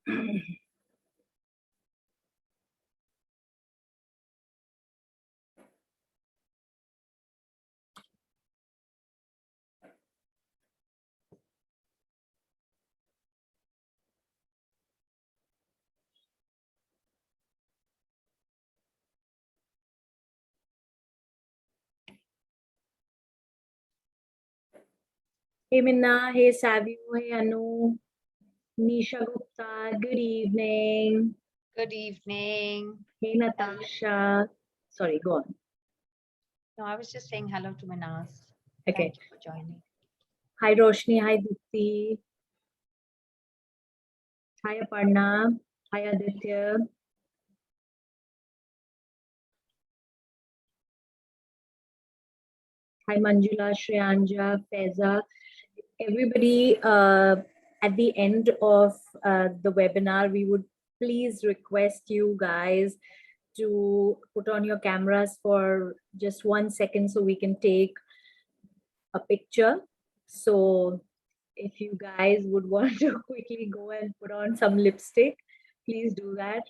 Hey Minna, hey Savio, hey Anu, Nisha Gupta, good evening. Good evening. Hey Natasha. Sorry, go on. No, I was just saying hello to Minas. Okay. Thank you for joining. Hi Roshni, hi Dipti. Hi Aparna, hi Aditya. Hi Manjula, Shriyanja, Faiza. Everybody, at the end of the webinar, we would please request you guys to put on your cameras for just 1 second so we can take a picture. So if you guys would want to quickly go and put on some lipstick, please do that.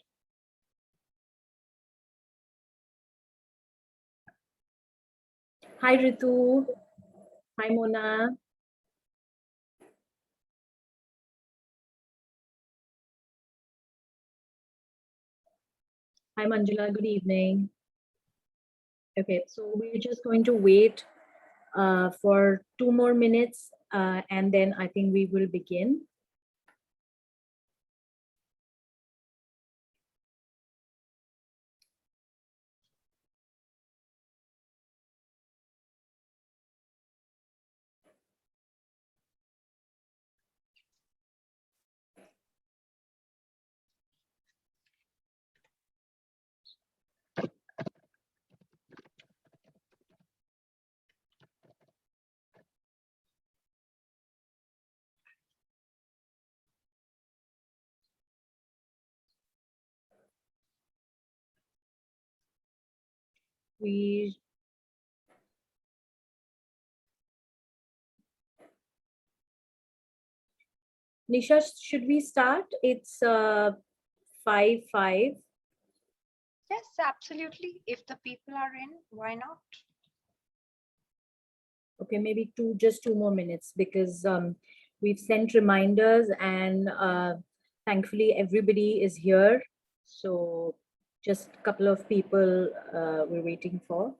Hi Ritu. Hi Mona. Hi Manjula, good evening. Okay, so we're just going to wait for 2 more minutes and then I think we will begin. Nisha, should we start? It's 5:05. Yes, absolutely. If the people are in, why not? Okay, maybe just 2 more minutes because we've sent reminders and thankfully everybody is here. So just a couple of people we're waiting for.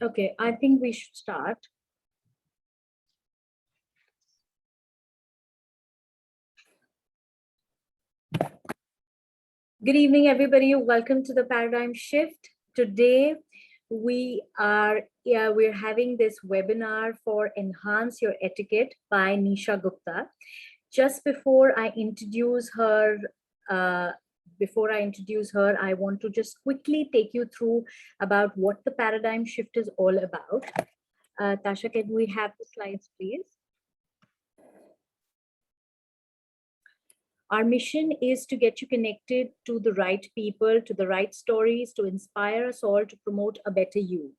Okay, I think we should start. Good evening, everybody. Welcome to the Paradigm Shift. Today, we're having this webinar for Enhance Your Etiquette by Nisha Gupta. Just before I introduce her, I want to just quickly take you through about what the Paradigm Shift is all about. Tasha, can we have the slides, please? Our mission is to get you connected to the right people, to the right stories, to inspire us all to promote a better you.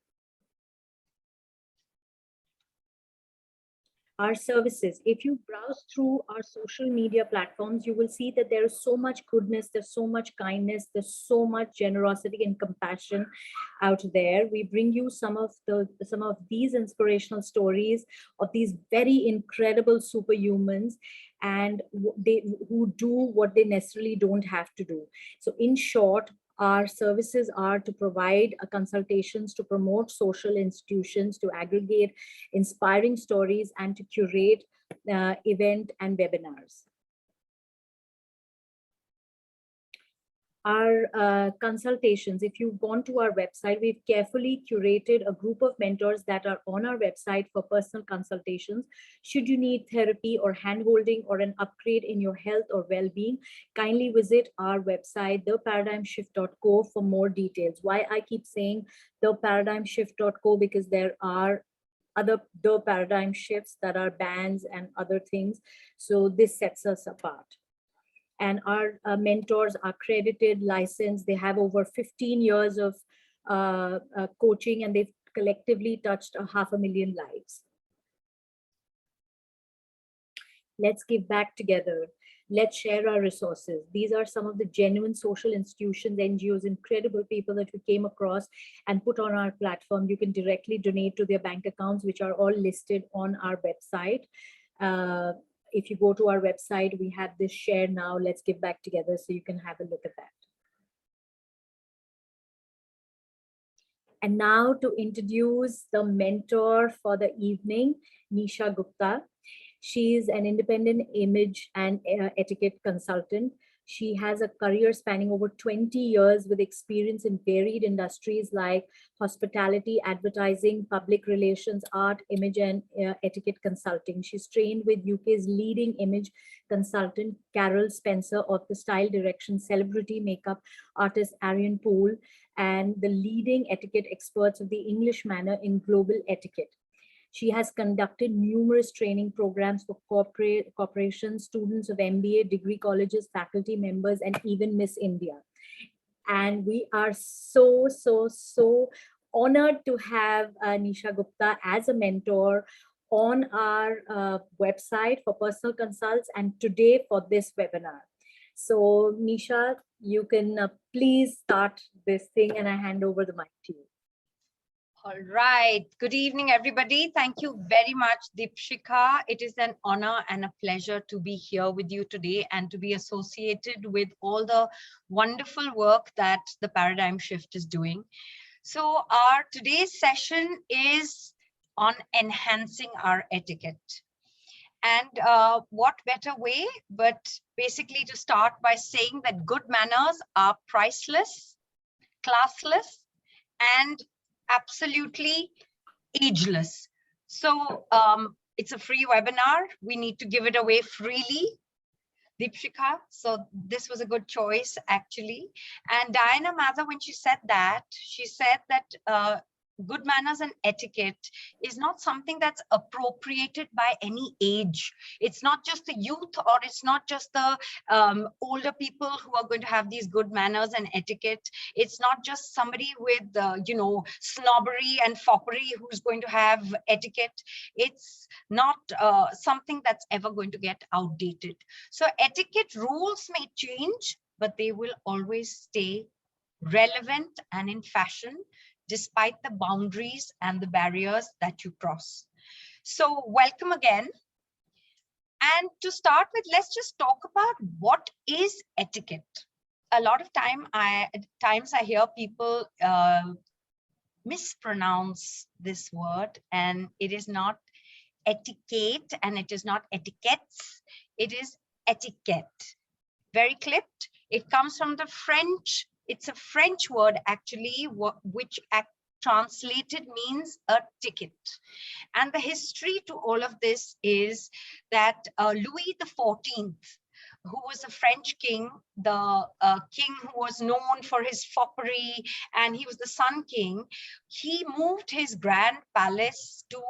Our services, if you browse through our social media platforms, you will see that there is so much goodness, there's so much kindness, there's so much generosity and compassion out there. We bring you some of these inspirational stories of these very incredible superhumans, and who do what they necessarily don't have to do. So in short, our services are to provide consultations, to promote social institutions, to aggregate inspiring stories, and to curate event and webinars. Our consultations, if you've gone to our website, we've carefully curated a group of mentors that are on our website for personal consultations. Should you need therapy or handholding or an upgrade in your health or well-being, kindly visit our website, theparadigmshift.co, for more details. Why I keep saying theparadigmshift.co? Because there are other the paradigm shifts that are bands and other things. So this sets us apart. And our mentors are accredited, licensed. They have over 15 years of coaching, and they've collectively touched 500,000 lives. Let's give back together. Let's share our resources. These are some of the genuine social institutions, NGOs, incredible people that we came across and put on our platform. You can directly donate to their bank accounts, which are all listed on our website. If you go to our website, we have this share now, let's give back together, so you can have a look at that. And now to introduce the mentor for the evening, Nisha Gupta. She is an independent image and etiquette consultant. She has a career spanning over 20 years with experience in varied industries like hospitality, advertising, public relations, art, image, and etiquette consulting. She's trained with UK's leading image consultant, Carol Spencer, of the style direction celebrity makeup artist Arian Poole, and the leading etiquette experts of the English manner in global etiquette. She has conducted numerous training programs for corporations, students of MBA, degree colleges, faculty members, and even Miss India. And we are so honored to have Nisha Gupta as a mentor on our website for personal consults, and today for this webinar. So Nisha, you can please start this thing, and I hand over the mic to you. All right. Good evening, everybody. Thank you very much, Deepshika. It is an honor and a pleasure to be here with you today and to be associated with all the wonderful work that the Paradigm Shift is doing. So our today's session is on enhancing our etiquette. And what better way but basically to start by saying that good manners are priceless, classless, and absolutely ageless. So it's a free webinar. We need to give it away freely, Deepshika. So this was a good choice, actually. And Diana Mather, when she said that good manners and etiquette is not something that's appropriated by any age. It's not just the youth, or it's not just the older people who are going to have these good manners and etiquette. It's not just somebody with snobbery and foppery who's going to have etiquette. It's not something that's ever going to get outdated. So etiquette rules may change, but they will always stay relevant and in fashion, despite the boundaries and the barriers that you cross. So welcome again. And to start with, let's just talk about what is etiquette. A lot of times I hear people mispronounce this word, and it is not etiquette and it is not etiquettes, it is etiquette. Very clipped. It comes from the French. It's a French word actually, which translated means a ticket. And the history to all of this is that Louis XIV, who was a French king, the king who was known for his foppery, and he was the Sun King, he moved his grand palace to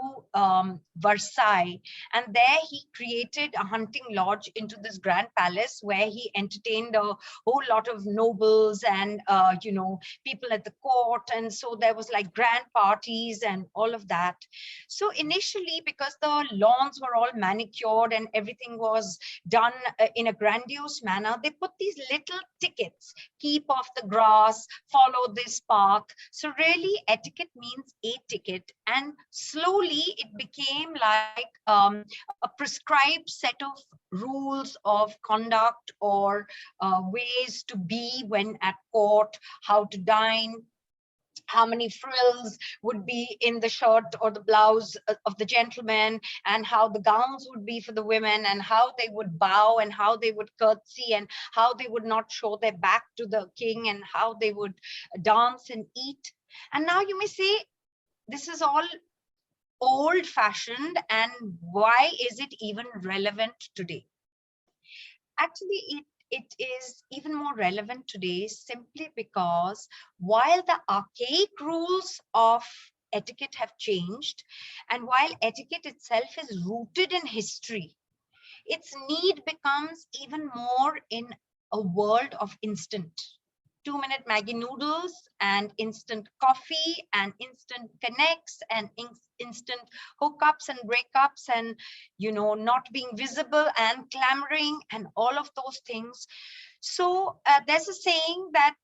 Versailles, and there he created a hunting lodge into this grand palace where he entertained a whole lot of nobles and people at the court. And so there was like grand parties and all of that. So initially, because the lawns were all manicured and everything was done in a grandiose manner, they put these little tickets: keep off the grass, follow this path. So really, etiquette means a ticket, and slowly it became like a prescribed set of rules of conduct, or ways to be when at court, how to dine, how many frills would be in the shirt or the blouse of the gentleman, and how the gowns would be for the women, and how they would bow, and how they would curtsy, and how they would not show their back to the king, and how they would dance and eat. And now you may say, this is all old fashioned, and why is it even relevant today? Actually, it is even more relevant today simply because while the archaic rules of etiquette have changed, and while etiquette itself is rooted in history, its need becomes even more in a world of instant. 2-minute Maggie noodles and instant coffee and instant connects and instant hookups and breakups, and not being visible and clamoring and all of those things. So there's a saying that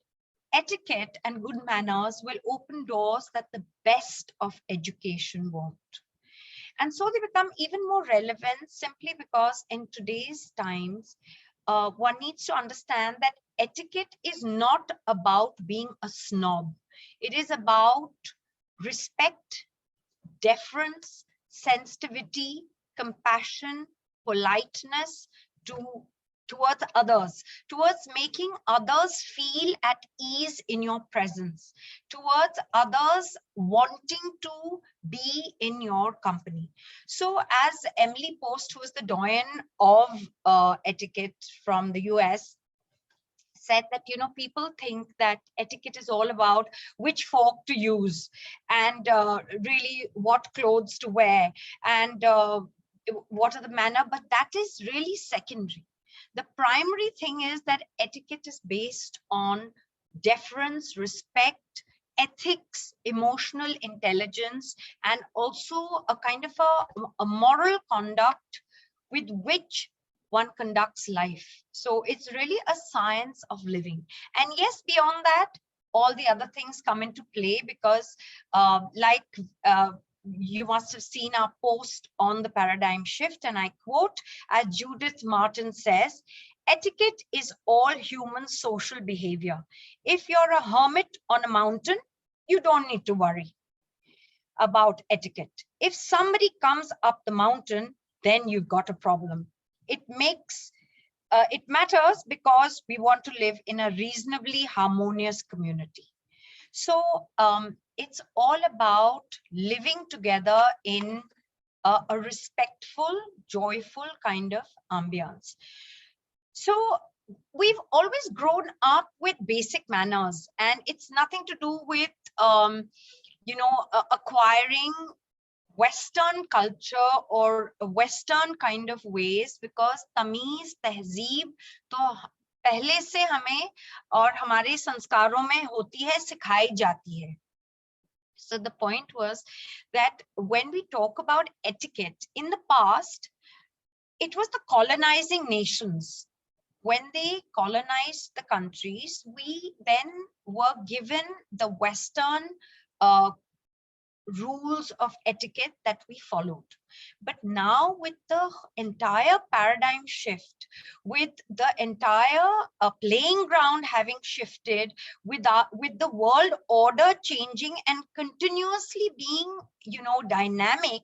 etiquette and good manners will open doors that the best of education won't. And so they become even more relevant simply because in today's times, one needs to understand that etiquette is not about being a snob. It is about respect, deference, sensitivity, compassion, politeness towards others, towards making others feel at ease in your presence, towards others wanting to be in your company. So as Emily Post, who is the doyen of etiquette from the US, said that people think that etiquette is all about which fork to use, and really what clothes to wear, and what are the manner, but that is really secondary. The primary thing is that etiquette is based on deference, respect, ethics, emotional intelligence, and also a kind of a moral conduct with which one conducts life. So it's really a science of living. And yes, beyond that, all the other things come into play, because you must have seen our post on the paradigm shift, and I quote, as Judith Martin says, etiquette is all human social behavior. If you're a hermit on a mountain, you don't need to worry about etiquette. If somebody comes up the mountain, then you've got a problem. It matters because we want to live in a reasonably harmonious community. So it's all about living together in a respectful, joyful kind of ambience. So we've always grown up with basic manners, and it's nothing to do with acquiring Western culture or Western kind of ways, because तमीज तहजीब तो पहले से हमें और हमारे संस्कारों में होती है, सिखाई जाती है. So the point was that when we talk about etiquette, in the past, it was the colonizing nations. When they colonized the countries, we then were given the Western rules of etiquette that we followed. But now, with the entire paradigm shift, with the entire playing ground having shifted, with the world order changing and continuously being dynamic,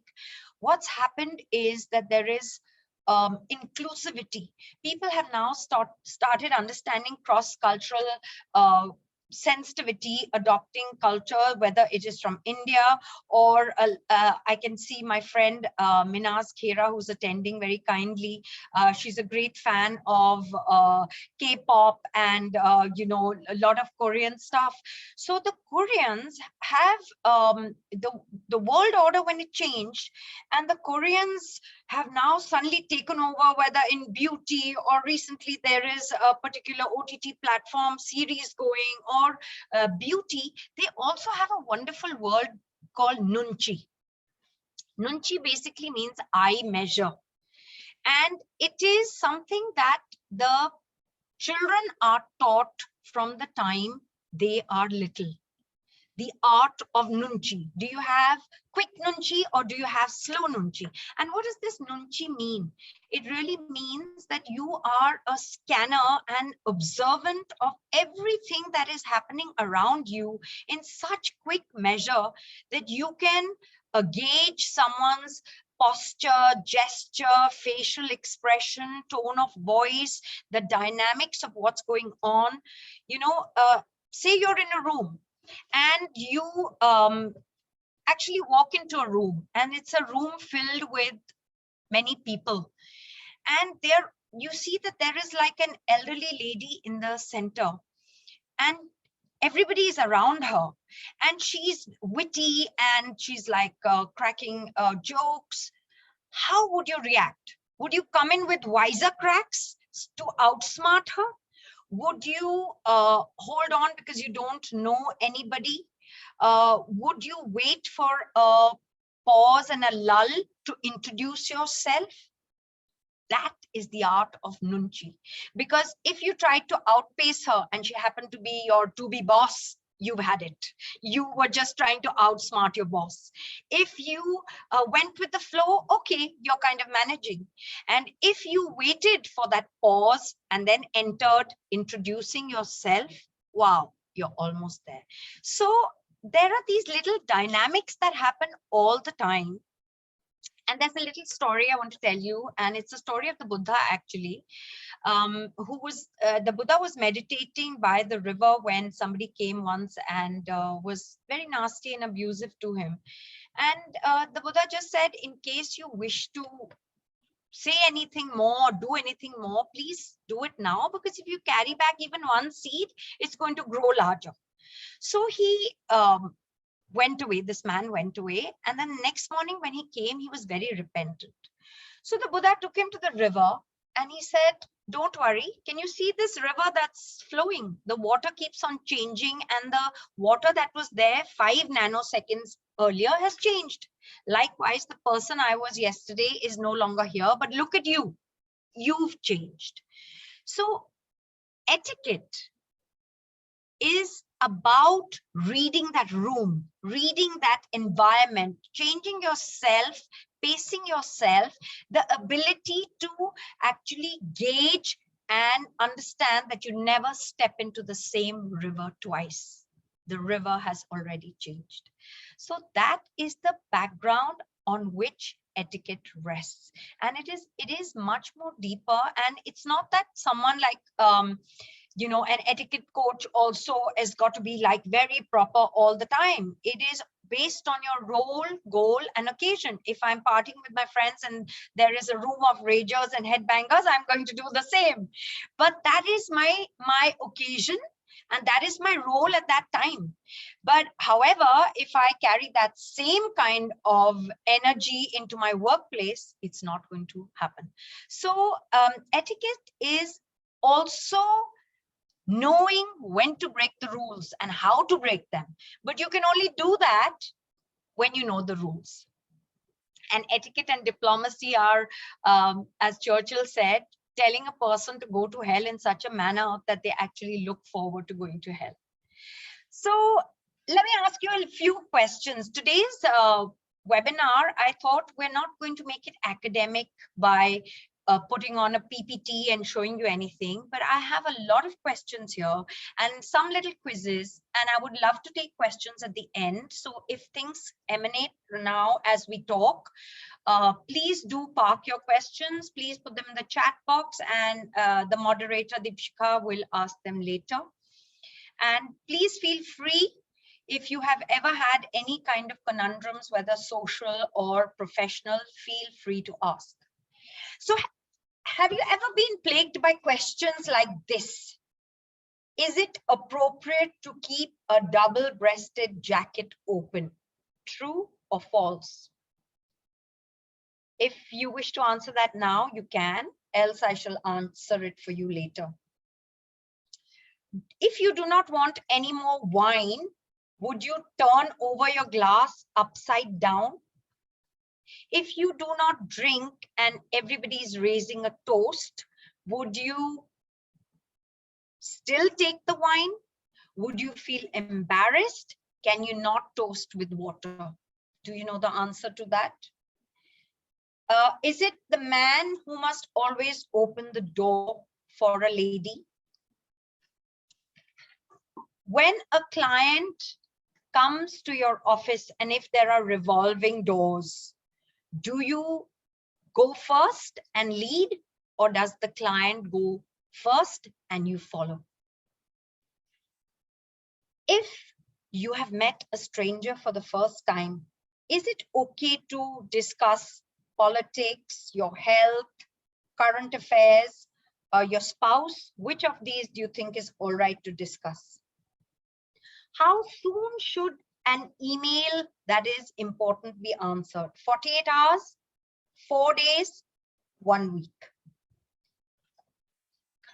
what's happened is that there is inclusivity. People have now started understanding cross-cultural sensitivity, adopting culture, whether it is from India or I can see my friend Minaz Khera, who's attending very kindly. She's a great fan of K-pop and you know, a lot of Korean stuff. So the Koreans have the world order when it changed, and the Koreans have now suddenly taken over, whether in beauty or recently there is a particular OTT platform series going, or beauty. They also have a wonderful word called nunchi. Nunchi basically means I measure. And it is something that the children are taught from the time they are little. The art of nunchi. Do you have quick nunchi or do you have slow nunchi? And what does this nunchi mean? It really means that you are a scanner and observant of everything that is happening around you in such quick measure that you can gauge someone's posture, gesture, facial expression, tone of voice, the dynamics of what's going on. You know, say you're in a room and you actually walk into a room, and it's a room filled with many people, and there you see that there is like an elderly lady in the center, and everybody is around her, and she's witty and she's like cracking jokes. How would you react? Would you come in with wiser cracks to outsmart her? Would you hold on because you don't know anybody? Would you wait for a pause and a lull to introduce yourself? That is the art of nunchi. Because if you tried to outpace her and she happened to be your to-be boss, you've had it. You were just trying to outsmart your boss. If you went with the flow, okay, you're kind of managing. And if you waited for that pause and then entered introducing yourself, wow, you're almost there. So there are these little dynamics that happen all the time. And there's a little story I want to tell you, and it's a story of the Buddha actually, who was, the Buddha was meditating by the river when somebody came once and was very nasty and abusive to him. And the Buddha just said, in case you wish to say anything more, do anything more, please do it now, because if you carry back even one seed, it's going to grow larger. So he went away, this man went away, and then next morning when he came, he was very repentant. So the Buddha took him to the river and he said, don't worry, can you see this river that's flowing? The water keeps on changing, and the water that was there 5 nanoseconds earlier has changed. Likewise, the person I was yesterday is no longer here, but look at you, you've changed. So etiquette is about reading that room, reading that environment, changing yourself, pacing yourself, the ability to actually gauge and understand that you never step into the same river twice. The river has already changed. So that is the background on which etiquette rests. And it is much more deeper. And it's not that someone like you know, an etiquette coach also has got to be like very proper all the time. It is based on your role, goal, and occasion. If I'm partying with my friends and there is a room of ragers and headbangers, I'm going to do the same. But that is my occasion, and that is my role at that time. But however, if I carry that same kind of energy into my workplace, it's not going to happen. So etiquette is also knowing when to break the rules and how to break them. But you can only do that when you know the rules. And etiquette and diplomacy are, as Churchill said, telling a person to go to hell in such a manner that they actually look forward to going to hell. So let me ask you a few questions. Today's webinar, I thought we're not going to make it academic by putting on a PPT and showing you anything, but I have a lot of questions here and some little quizzes, and I would love to take questions at the end. So if things emanate now as we talk, Please do park your questions. Please put them in the chat box, and the moderator, Deepshika, will ask them later. And please feel free, if you have ever had any kind of conundrums, whether social or professional, feel free to ask. So have you ever been plagued by questions like this? Is it appropriate to keep a double-breasted jacket open? True or false? If you wish to answer that now, you can, else I shall answer it for you later. If you do not want any more wine, would you turn over your glass upside down? If you do not drink and everybody is raising a toast, would you still take the wine? Would you feel embarrassed? Can you not toast with water? Do you know the answer to that? Is it the man who must always open the door for a lady? When a client comes to your office and if there are revolving doors, do you go first and lead, or does the client go first and you follow? If you have met a stranger for the first time, is it okay to discuss politics, your health, current affairs, your spouse? Which of these do you think is all right to discuss? How soon should an email that is important be answered? 48 hours, 4 days, 1 week?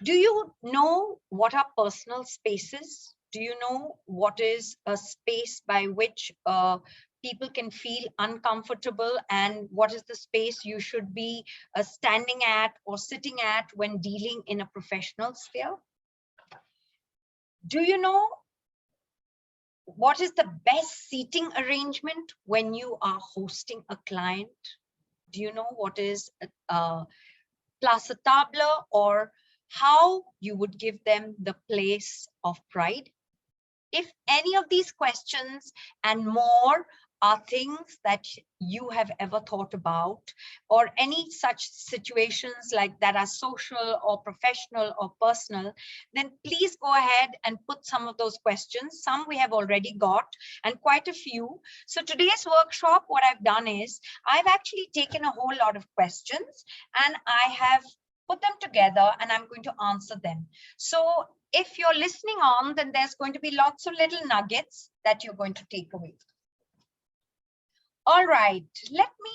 Do you know what are personal spaces? Do you know what is a space by which people can feel uncomfortable, and what is the space you should be standing at or sitting at when dealing in a professional sphere? Do you know what is the best seating arrangement when you are hosting a client? Do you know what is place à table, or how you would give them the place of pride? If any of these questions and more are things that you have ever thought about, or any such situations like that are social or professional or personal, then please go ahead and put some of those questions. Some we have already got, and quite a few. So today's workshop, what I've done is I've actually taken a whole lot of questions and I have put them together and I'm going to answer them. So if you're listening on, then there's going to be lots of little nuggets that you're going to take away. All right, let me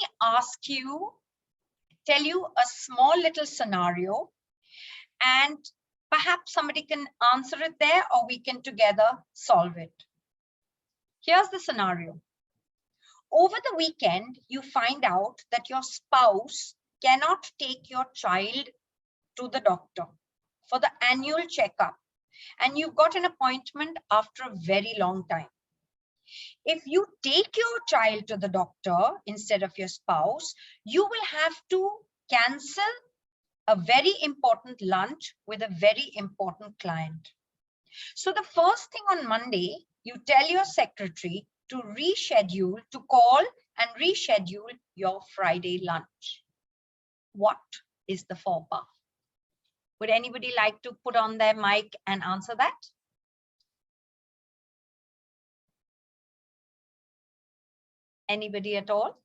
tell you a small little scenario, and perhaps somebody can answer it there or we can together solve it. Here's the scenario. Over the weekend, you find out that your spouse cannot take your child to the doctor for the annual checkup, and you've got an appointment after a very long time. If you take your child to the doctor instead of your spouse, you will have to cancel a very important lunch with a very important client. So the first thing on Monday, you tell your secretary to call and reschedule your Friday lunch. What is the faux pas? Would anybody like to put on their mic and answer that? Anybody at all?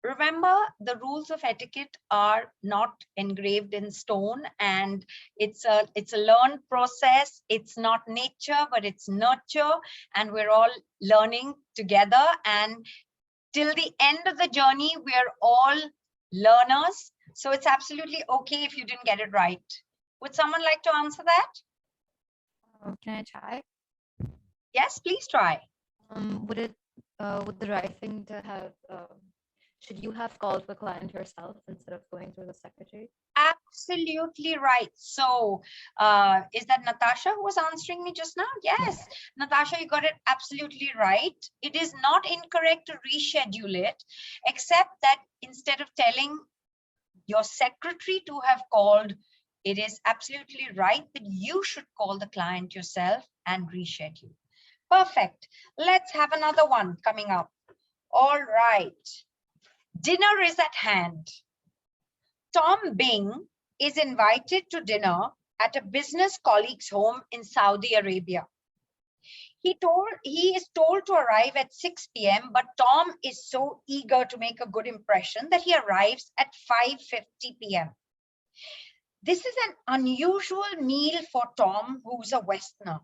Remember, the rules of etiquette are not engraved in stone, and it's a learned process. It's not nature, but it's nurture, and we're all learning together. And till the end of the journey, we're all learners. So it's absolutely okay if you didn't get it right. Would someone like to answer that? Can I try? Yes, please try. Would the right thing to have, should you have called the client yourself instead of going through the secretary? Absolutely right. So is that Natasha who was answering me just now? Yes, Natasha, you got it absolutely right. It is not incorrect to reschedule it, except that instead of telling your secretary to have called, it is absolutely right that you should call the client yourself and reschedule. Perfect. Let's have another one coming up. All right. Dinner is at hand. Tom Bing is invited to dinner at a business colleague's home in Saudi Arabia. He is told to arrive at 6 p.m., but Tom is so eager to make a good impression that he arrives at 5:50 p.m. This is an unusual meal for Tom, who's a Westerner.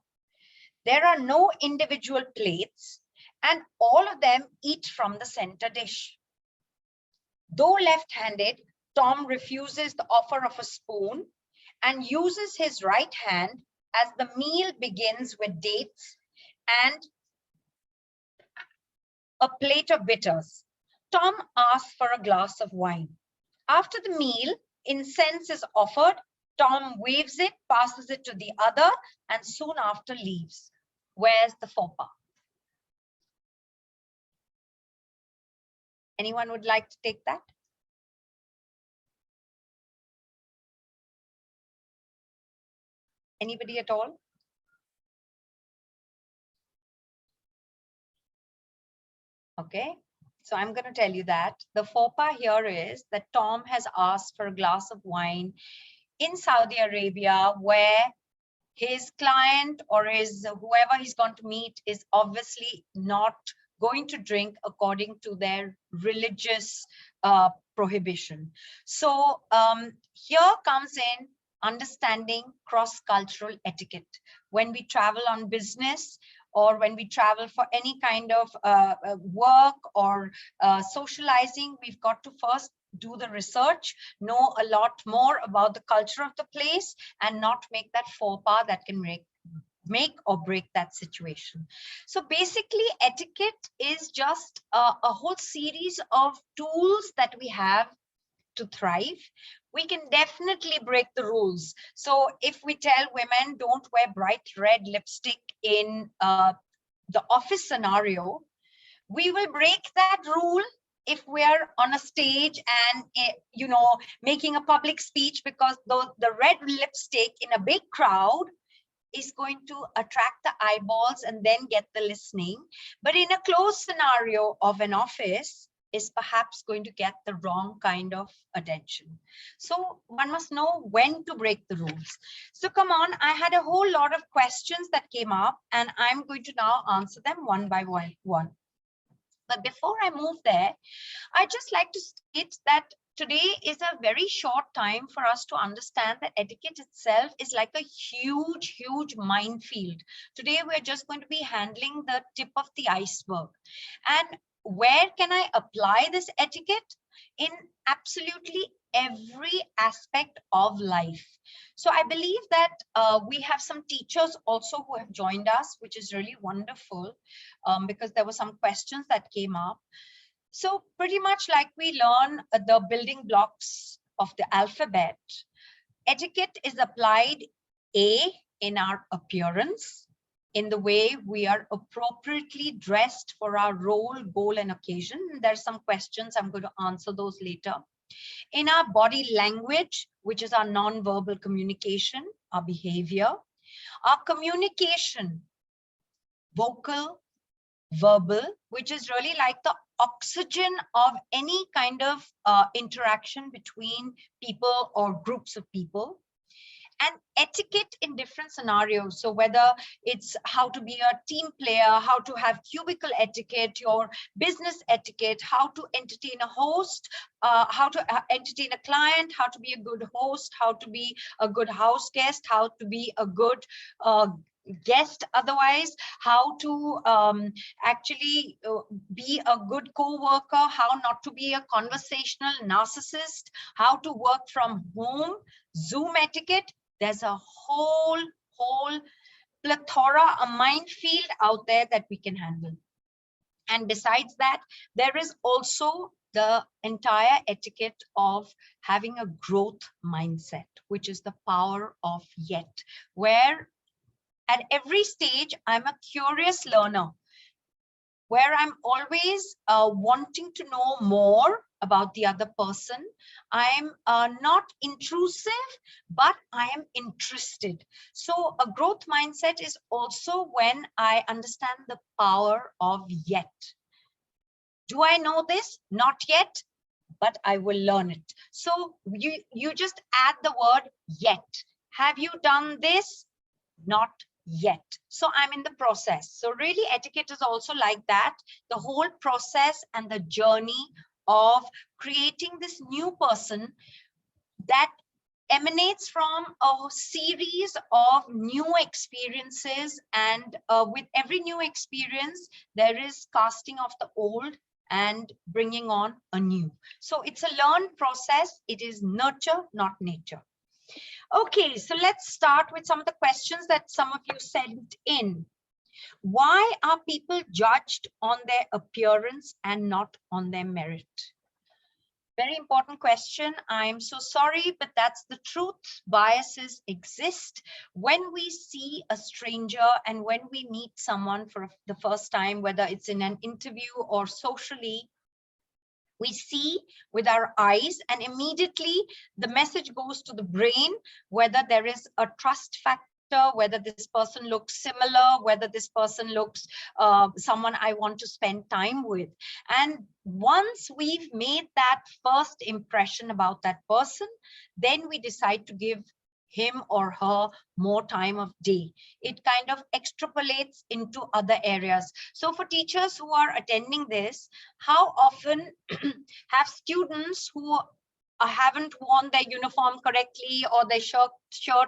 There are no individual plates, and all of them eat from the center dish. Though left-handed, Tom refuses the offer of a spoon and uses his right hand as the meal begins with dates and a plate of bitters. Tom asks for a glass of wine. After the meal, incense is offered. Tom waves it, passes it to the other, and soon after leaves. Where's the faux pas? Anyone would like to take that? Anybody at all? Okay, so I'm going to tell you that the faux pas here is that Tom has asked for a glass of wine in Saudi Arabia, where his client or his whoever he's going to meet is obviously not going to drink according to their religious prohibition. So here comes in understanding cross-cultural etiquette. When we travel on business, or when we travel for any kind of work or socializing, we've got to first do the research, know a lot more about the culture of the place, and not make that faux pas that can make or break that situation. So basically, etiquette is just a whole series of tools that we have to thrive. We can definitely break the rules. So if we tell women don't wear bright red lipstick in the office scenario, we will break that rule if we are on a stage and making a public speech, because the red lipstick in a big crowd is going to attract the eyeballs and then get the listening. But in a closed scenario of an office, is perhaps going to get the wrong kind of attention. So one must know when to break the rules. So come on, I had a whole lot of questions that came up, and I'm going to now answer them one by one. But before I move there, I'd just like to state that today is a very short time for us to understand that etiquette itself is like a huge, huge minefield. Today, we're just going to be handling the tip of the iceberg. And where can I apply this etiquette? In absolutely every aspect of life. So I believe that we have some teachers also who have joined us, which is really wonderful, because there were some questions that came up. So pretty much like we learn the building blocks of the alphabet, etiquette is applied in our appearance, in the way we are appropriately dressed for our role, goal, and occasion. There's some questions, I'm going to answer those later. In our body language, which is our non-verbal communication, our behavior, our communication, vocal, verbal, which is really like the oxygen of any kind of interaction between people or groups of people. And etiquette in different scenarios. So whether it's how to be a team player, how to have cubicle etiquette, your business etiquette, how to entertain a host, how to entertain a client, how to be a good host, how to be a good house guest, how to be a good guest otherwise, how to actually be a good co-worker, how not to be a conversational narcissist, how to work from home, Zoom etiquette. There's a whole plethora, a minefield out there that we can handle. And besides that, there is also the entire etiquette of having a growth mindset, which is the power of yet, where at every stage, I'm a curious learner, where I'm always wanting to know more about the other person. I'm not intrusive, but I am interested. So a growth mindset is also when I understand the power of yet. Do I know this? Not yet, but I will learn it. So you just add the word yet. Have you done this? Not yet. So I'm in the process. So really etiquette is also like that. The whole process and the journey of creating this new person that emanates from a series of new experiences, and with every new experience there is casting of the old and bringing on a new. So it's a learned process. It is nurture, not nature. Okay, so let's start with some of the questions that some of you sent in. Why are people judged on their appearance and not on their merit? Very important question. I'm so sorry, but that's the truth. Biases exist. When we see a stranger and when we meet someone for the first time, whether it's in an interview or socially, we see with our eyes and immediately the message goes to the brain, whether there is a trust factor, whether this person looks similar, whether this person looks someone I want to spend time with. And once we've made that first impression about that person, then we decide to give him or her more time of day. It kind of extrapolates into other areas. So for teachers who are attending this, how often have students who haven't worn their uniform correctly, or their shirt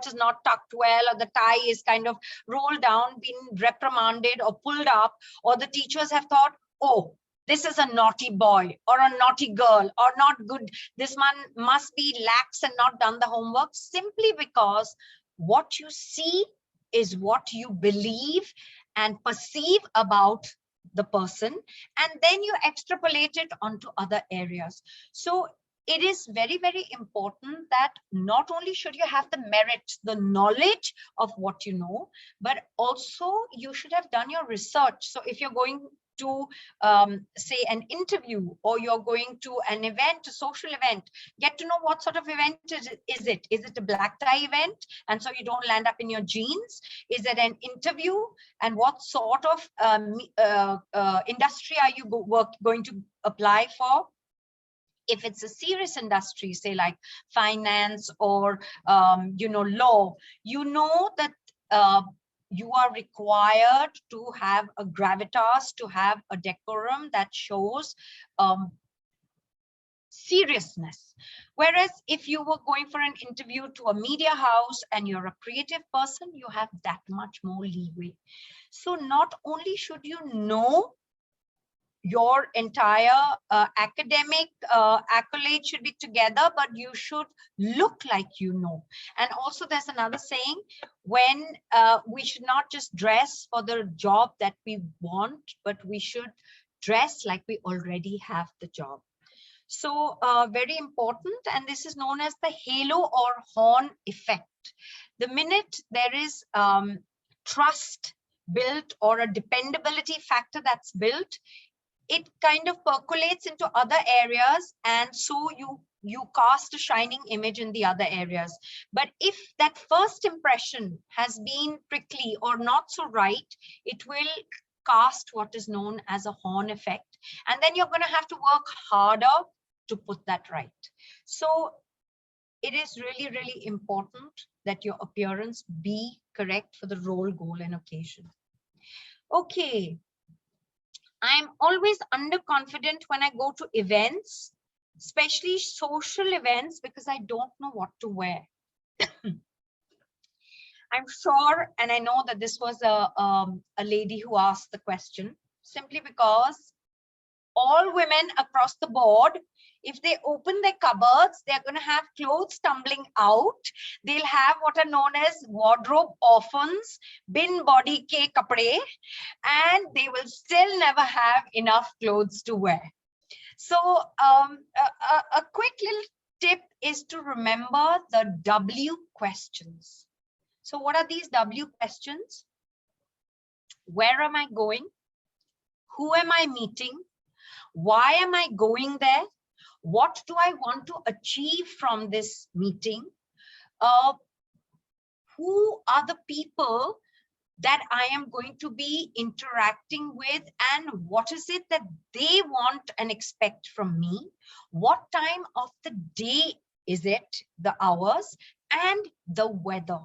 is not tucked well, or the tie is kind of rolled down, been reprimanded or pulled up, or the teachers have thought, oh, this is a naughty boy or a naughty girl or not good. This man must be lax and not done the homework, simply because what you see is what you believe and perceive about the person, and then you extrapolate it onto other areas. So it is very, very important that not only should you have the merit, the knowledge of what you know, but also you should have done your research. So if you're going to say an interview, or you're going to an event, a social event, get to know what sort of event is it. Is it a black tie event, and so you don't land up in your jeans? Is it an interview, and what sort of industry are you going to apply for? If it's a serious industry, say like finance or law, you know that you are required to have a gravitas, to have a decorum that shows seriousness. Whereas if you were going for an interview to a media house and you're a creative person, you have that much more leeway. So not only should you know your entire academic accolade should be together, but you should look like you know. And also there's another saying, when we should not just dress for the job that we want, but we should dress like we already have the job. So very important, and this is known as the halo or horn effect. The minute there is trust built, or a dependability factor that's built, it kind of percolates into other areas, and so you cast a shining image in the other areas. But if that first impression has been prickly or not so right, it will cast what is known as a horn effect, and then you're going to have to work harder to put that right. So it is really, really important that your appearance be correct for the role, goal, and occasion. Okay. I'm always underconfident when I go to events, especially social events, because I don't know what to wear. I'm sure, and I know that this was a lady who asked the question, simply because all women across the board, if they open their cupboards, they're going to have clothes tumbling out. They'll have what are known as wardrobe orphans, bin body ke kapde, and they will still never have enough clothes to wear. So a quick little tip is to remember the W questions. So what are these W questions? Where am I going? Who am I meeting? Why am I going there? What do I want to achieve from this meeting? Who are the people that I am going to be interacting with, and what is it that they want and expect from me? What time of the day is it, the hours, and the weather?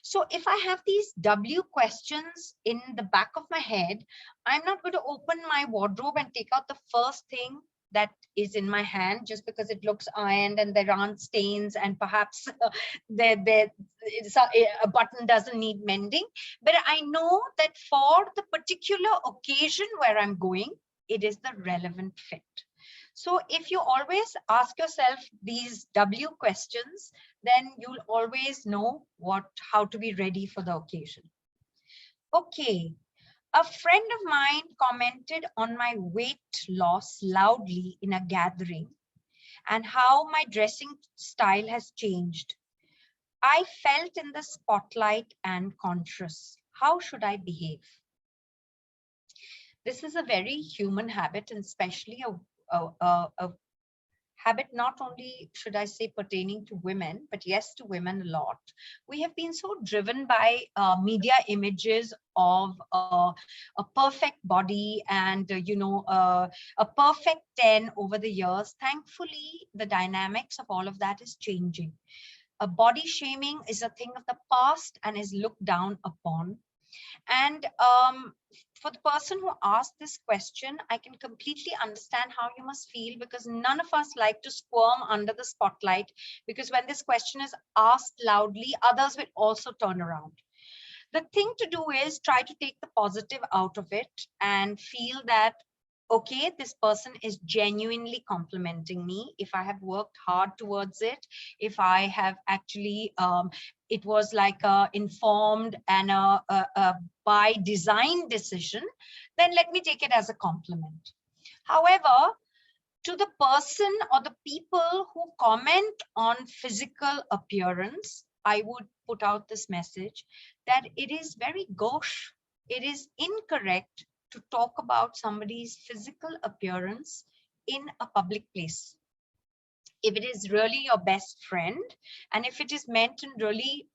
So if I have these W questions in the back of my head, I'm not going to open my wardrobe and take out the first thing that is in my hand just because it looks ironed and there aren't stains and perhaps a button doesn't need mending. But I know that for the particular occasion where I'm going, it is the relevant fit. So if you always ask yourself these W questions, then you'll always know how to be ready for the occasion. Okay. A friend of mine commented on my weight loss loudly in a gathering and how my dressing style has changed. I felt in the spotlight and conscious. How should I behave? This is a very human habit, and especially a habit not only, should I say, pertaining to women, but yes, to women a lot. We have been so driven by media images of a perfect body and, a perfect 10 over the years. Thankfully, the dynamics of all of that is changing. Body shaming is a thing of the past and is looked down upon. And for the person who asked this question, I can completely understand how you must feel, because none of us like to squirm under the spotlight, because when this question is asked loudly, others will also turn around. The thing to do is try to take the positive out of it and feel that, okay, this person is genuinely complimenting me. If I have worked hard towards it, if I have actually, it was like a informed and a by design decision, then let me take it as a compliment. However, to the person or the people who comment on physical appearance, I would put out this message that it is very gauche. It is incorrect to talk about somebody's physical appearance in a public place. If it is really your best friend, and if it is meant in really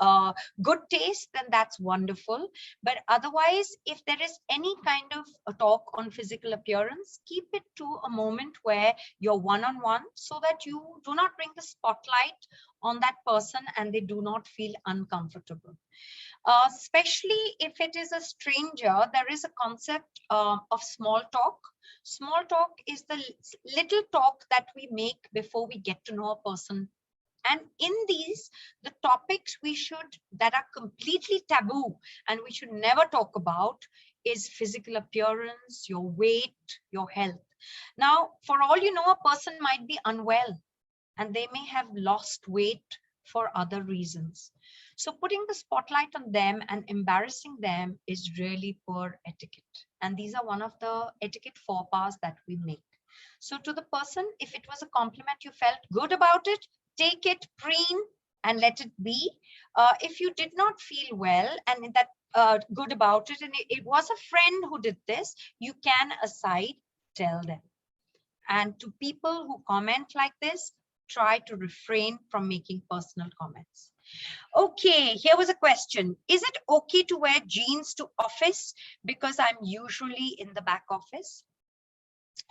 good taste, then that's wonderful. But otherwise, if there is any kind of a talk on physical appearance, keep it to a moment where you're one-on-one, so that you do not bring the spotlight on that person and they do not feel uncomfortable. Especially if it is a stranger, there is a concept of small talk. Small talk is the little talk that we make before we get to know a person. And in these, the topics that are completely taboo and we should never talk about is physical appearance, your weight, your health. Now, for all you know, a person might be unwell and they may have lost weight for other reasons. So putting the spotlight on them and embarrassing them is really poor etiquette. And these are one of the etiquette faux pas that we make. So to the person, if it was a compliment, you felt good about it, take it, preen, and let it be. If you did not feel well and that good about it, and it was a friend who did this, you can aside tell them. And to people who comment like this, try to refrain from making personal comments. Okay, here was a question. Is it okay to wear jeans to office because I'm usually in the back office?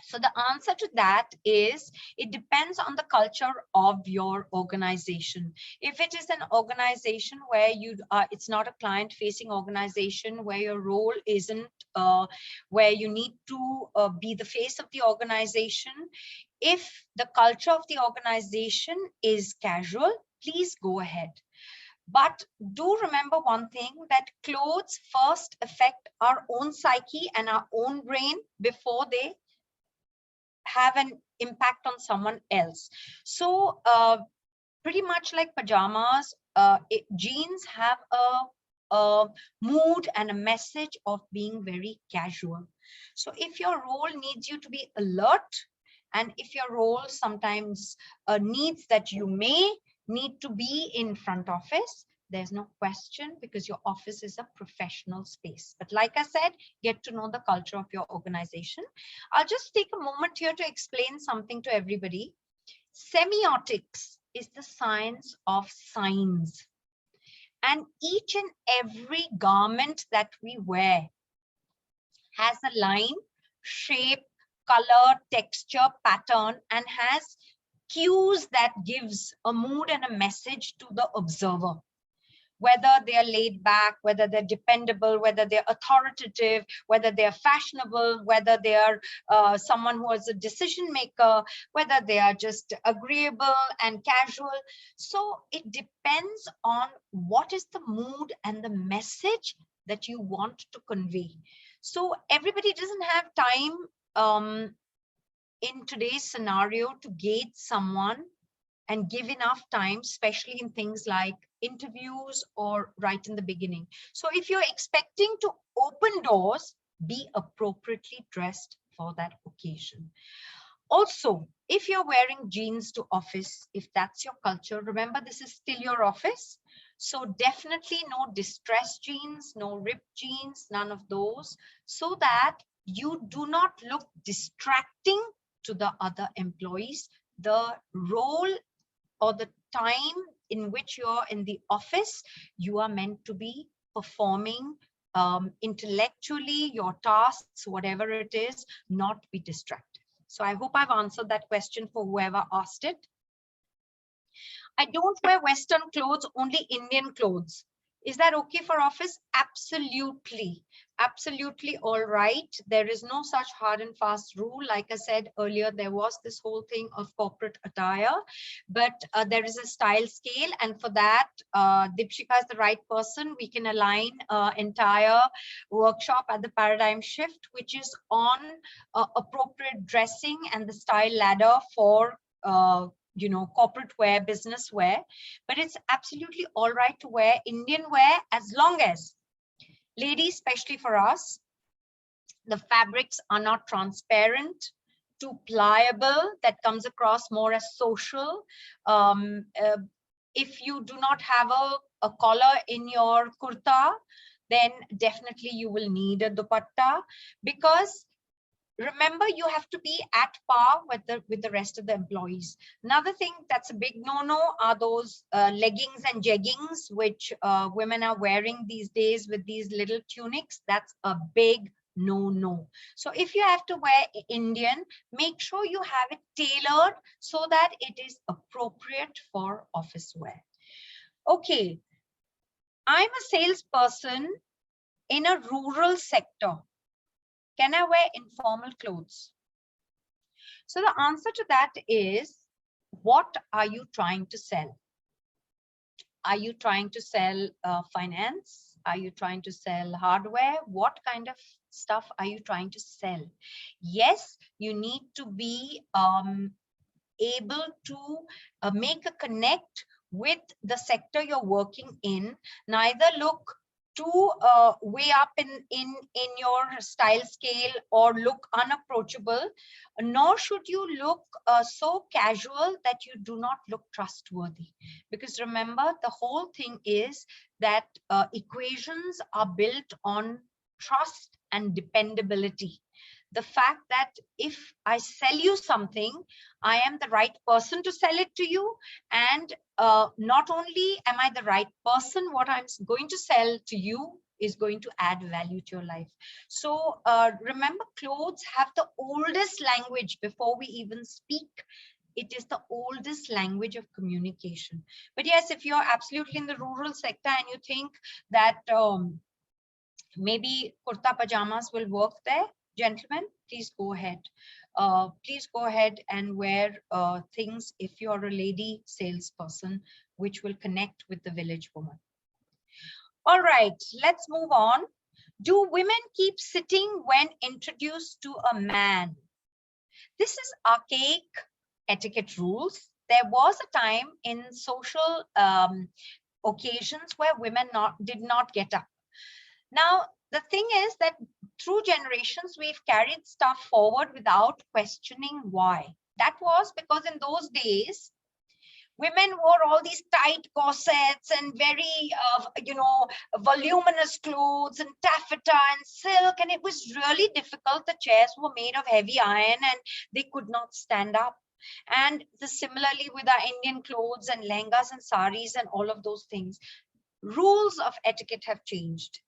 So the answer to that is, it depends on the culture of your organization. If it is an organization where it's not a client facing organization, where your role isn't, where you need to be the face of the organization, if the culture of the organization is casual, please go ahead. But do remember one thing, that clothes first affect our own psyche and our own brain before they have an impact on someone else. So pretty much like pajamas, jeans have a mood and a message of being very casual. So if your role needs you to be alert, and if your role sometimes needs that you may need to be in front office, there's no question, because your office is a professional space. But like I said, get to know the culture of your organization. I'll just take a moment here to explain something to everybody. Semiotics is the science of signs. And each and every garment that we wear has a line, shape, color, texture, pattern, and has cues that gives a mood and a message to the observer. Whether they are laid back, whether they're dependable, whether they're authoritative, whether they're fashionable, whether they are someone who is a decision maker, whether they are just agreeable and casual. So it depends on what is the mood and the message that you want to convey. So everybody doesn't have time in today's scenario to gauge someone and give enough time, especially in things like interviews or right in the beginning. So if you're expecting to open doors, be appropriately dressed for that occasion. Also, if you're wearing jeans to office, if that's your culture, remember this is still your office. So definitely no distressed jeans, no ripped jeans, none of those, so that you do not look distracting to the other employees. The role or the time in which you're in the office, you are meant to be performing intellectually your tasks, whatever it is, not be distracted. So I hope I've answered that question for whoever asked it. I don't wear Western clothes, only Indian clothes. Is that okay for office? Absolutely. Absolutely all right. There is no such hard and fast rule. Like I said earlier, there was this whole thing of corporate attire, but there is a style scale. And for that, Dipshika is the right person. We can align entire workshop at the paradigm shift, which is on appropriate dressing and the style ladder for corporate wear, business wear. But it's absolutely all right to wear Indian wear as long as, ladies, especially for us, the fabrics are not transparent, too pliable, that comes across more as social. If you do not have a collar in your kurta, then definitely you will need a dupatta, because remember, you have to be at par with the rest of the employees. Another thing that's a big no-no are those leggings and jeggings, which women are wearing these days with these little tunics. That's a big no-no. So if you have to wear Indian, make sure you have it tailored so that it is appropriate for office wear. Okay, I'm a salesperson in a rural sector. Can I wear informal clothes? So the answer to that is, what are you trying to sell? Are you trying to sell finance? Are you trying to sell hardware? What kind of stuff are you trying to sell? Yes, you need to be able to make a connect with the sector you're working in. Neither look too way up in your style scale or look unapproachable, nor should you look so casual that you do not look trustworthy. Because remember, the whole thing is that equations are built on trust and dependability. The fact that if I sell you something, I am the right person to sell it to you. And not only am I the right person, what I'm going to sell to you is going to add value to your life. So remember, clothes have the oldest language before we even speak. It is the oldest language of communication. But yes, if you're absolutely in the rural sector and you think that maybe kurta pajamas will work there, gentlemen, please go ahead. Please go ahead and wear things if you're a lady salesperson, which will connect with the village woman. All right, let's move on. Do women keep sitting when introduced to a man? This is archaic etiquette rules. There was a time in social occasions where women did not get up. Now, the thing is that through generations, we've carried stuff forward without questioning why. That was because in those days, women wore all these tight corsets and very, voluminous clothes and taffeta and silk. And it was really difficult. The chairs were made of heavy iron and they could not stand up. And similarly with our Indian clothes and lehengas and saris and all of those things. rules of etiquette have changed.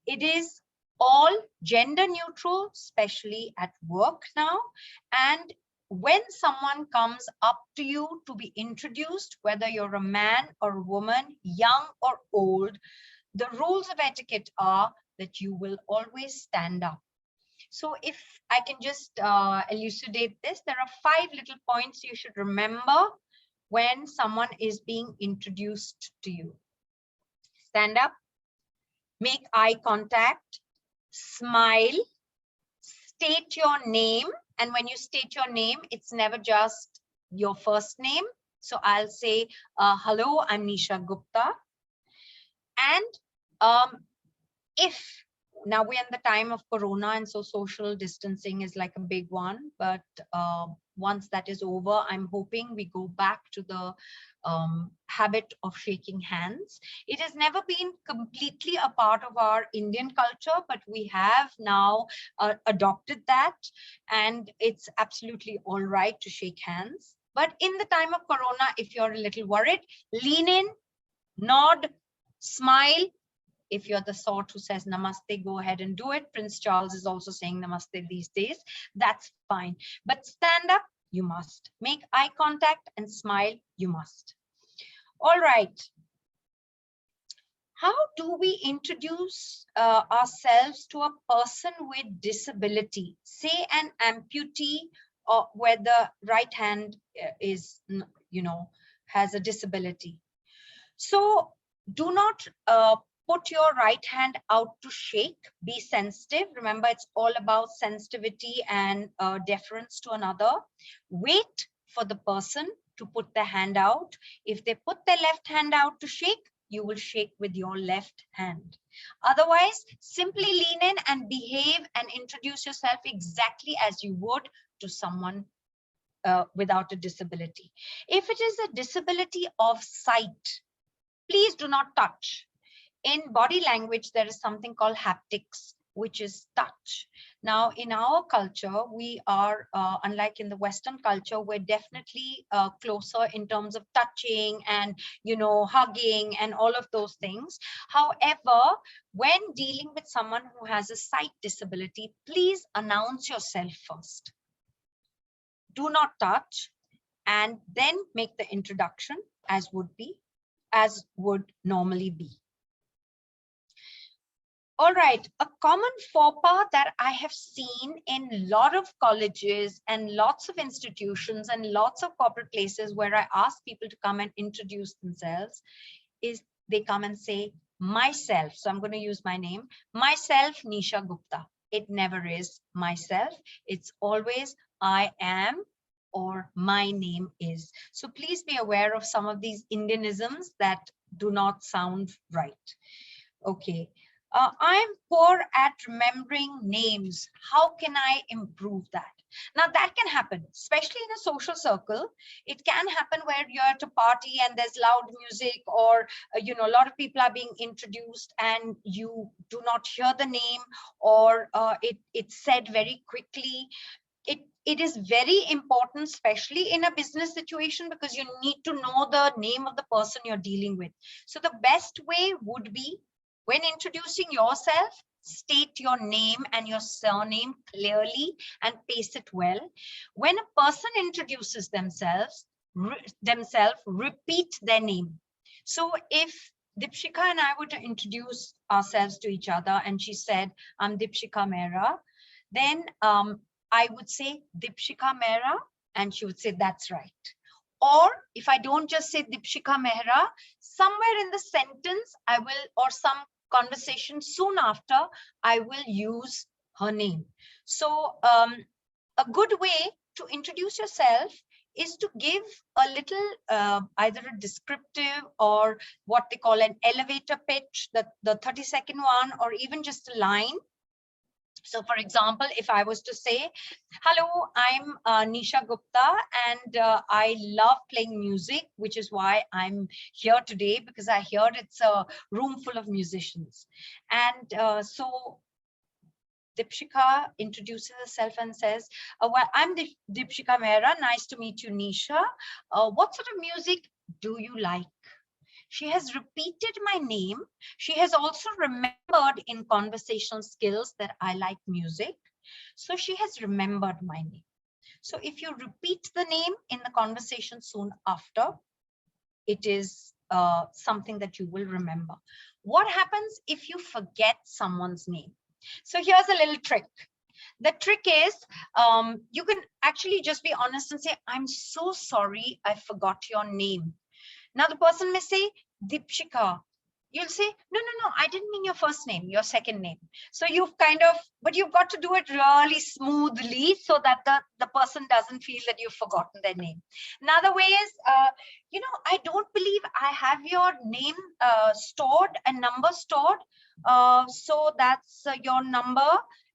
It is all gender neutral, especially at work now. And when someone comes up to you to be introduced, whether you're a man or a woman, young or old, the rules of etiquette are that you will always stand up. So if I can just elucidate this, there are 5 little points you should remember when someone is being introduced to you. Stand up, make eye contact, smile, state your name. And when you state your name, it's never just your first name. So I'll say, hello, I'm Nisha Gupta. And if now we're in the time of Corona, and so social distancing is like a big one, but once that is over, I'm hoping we go back to the habit of shaking hands. It has never been completely a part of our Indian culture, but we have now adopted that, and it's absolutely all right to shake hands. But in the time of Corona, if you're a little worried, lean in, nod, smile. If you're the sort who says namaste, go ahead and do it. Prince Charles is also saying namaste these days. That's fine. But stand up, you must. Make eye contact and smile, you must. All right. How do we introduce ourselves to a person with disability? Say an amputee, or where the right hand is, has a disability. So do not put your right hand out to shake. Be sensitive. Remember, it's all about sensitivity and deference to another. Wait for the person to put their hand out. If they put their left hand out to shake, you will shake with your left hand. Otherwise, simply lean in and behave and introduce yourself exactly as you would to someone without a disability. If it is a disability of sight, please do not touch. In body language, there is something called haptics, which is touch. Now, in our culture, we are, unlike in the Western culture, we're definitely closer in terms of touching and, hugging and all of those things. However, when dealing with someone who has a sight disability, please announce yourself first. Do not touch, and then make the introduction as would normally be. All right, a common faux pas that I have seen in a lot of colleges and lots of institutions and lots of corporate places where I ask people to come and introduce themselves is they come and say, myself. So I'm going to use my name, myself, Nisha Gupta. It never is myself. It's always I am or my name is. So please be aware of some of these Indianisms that do not sound right. Okay. I'm poor at remembering names. How can I improve that? Now that can happen, especially in a social circle. It can happen where you're at a party and there's loud music, or a lot of people are being introduced and you do not hear the name, or it's said very quickly. It is very important, especially in a business situation, because you need to know the name of the person you're dealing with. So the best way would be, when introducing yourself, state your name and your surname clearly and pace it well. When a person introduces themselves, repeat their name. So if Dipshika and I were to introduce ourselves to each other and she said, I'm Dipshika Mehra, then I would say Dipshika Mehra, and she would say, that's right. Or if I don't just say Dipshika Mehra, somewhere in the sentence, I will, or some conversation soon after, I will use her name. So a good way to introduce yourself is to give a little, either a descriptive or what they call an elevator pitch, the 30-second one, or even just a line. So for example, if I was to say, hello, I'm Nisha Gupta, and I love playing music, which is why I'm here today, because I heard it's a room full of musicians. And so Dipshika introduces herself and says, well, I'm Dipshika Mehra. Nice to meet you, Nisha. What sort of music do you like? She has repeated my name. She has also remembered in conversational skills that I like music. So she has remembered my name. So if you repeat the name in the conversation soon after, it is something that you will remember. What happens if you forget someone's name? So here's a little trick. The trick is you can actually just be honest and say, I'm so sorry, I forgot your name. Now the person may say, Deepshika. You'll say, no, I didn't mean your first name, your second name. So you've but you've got to do it really smoothly so that the person doesn't feel that you've forgotten their name. Another way is, I don't believe I have your name stored and number stored. So that's your number.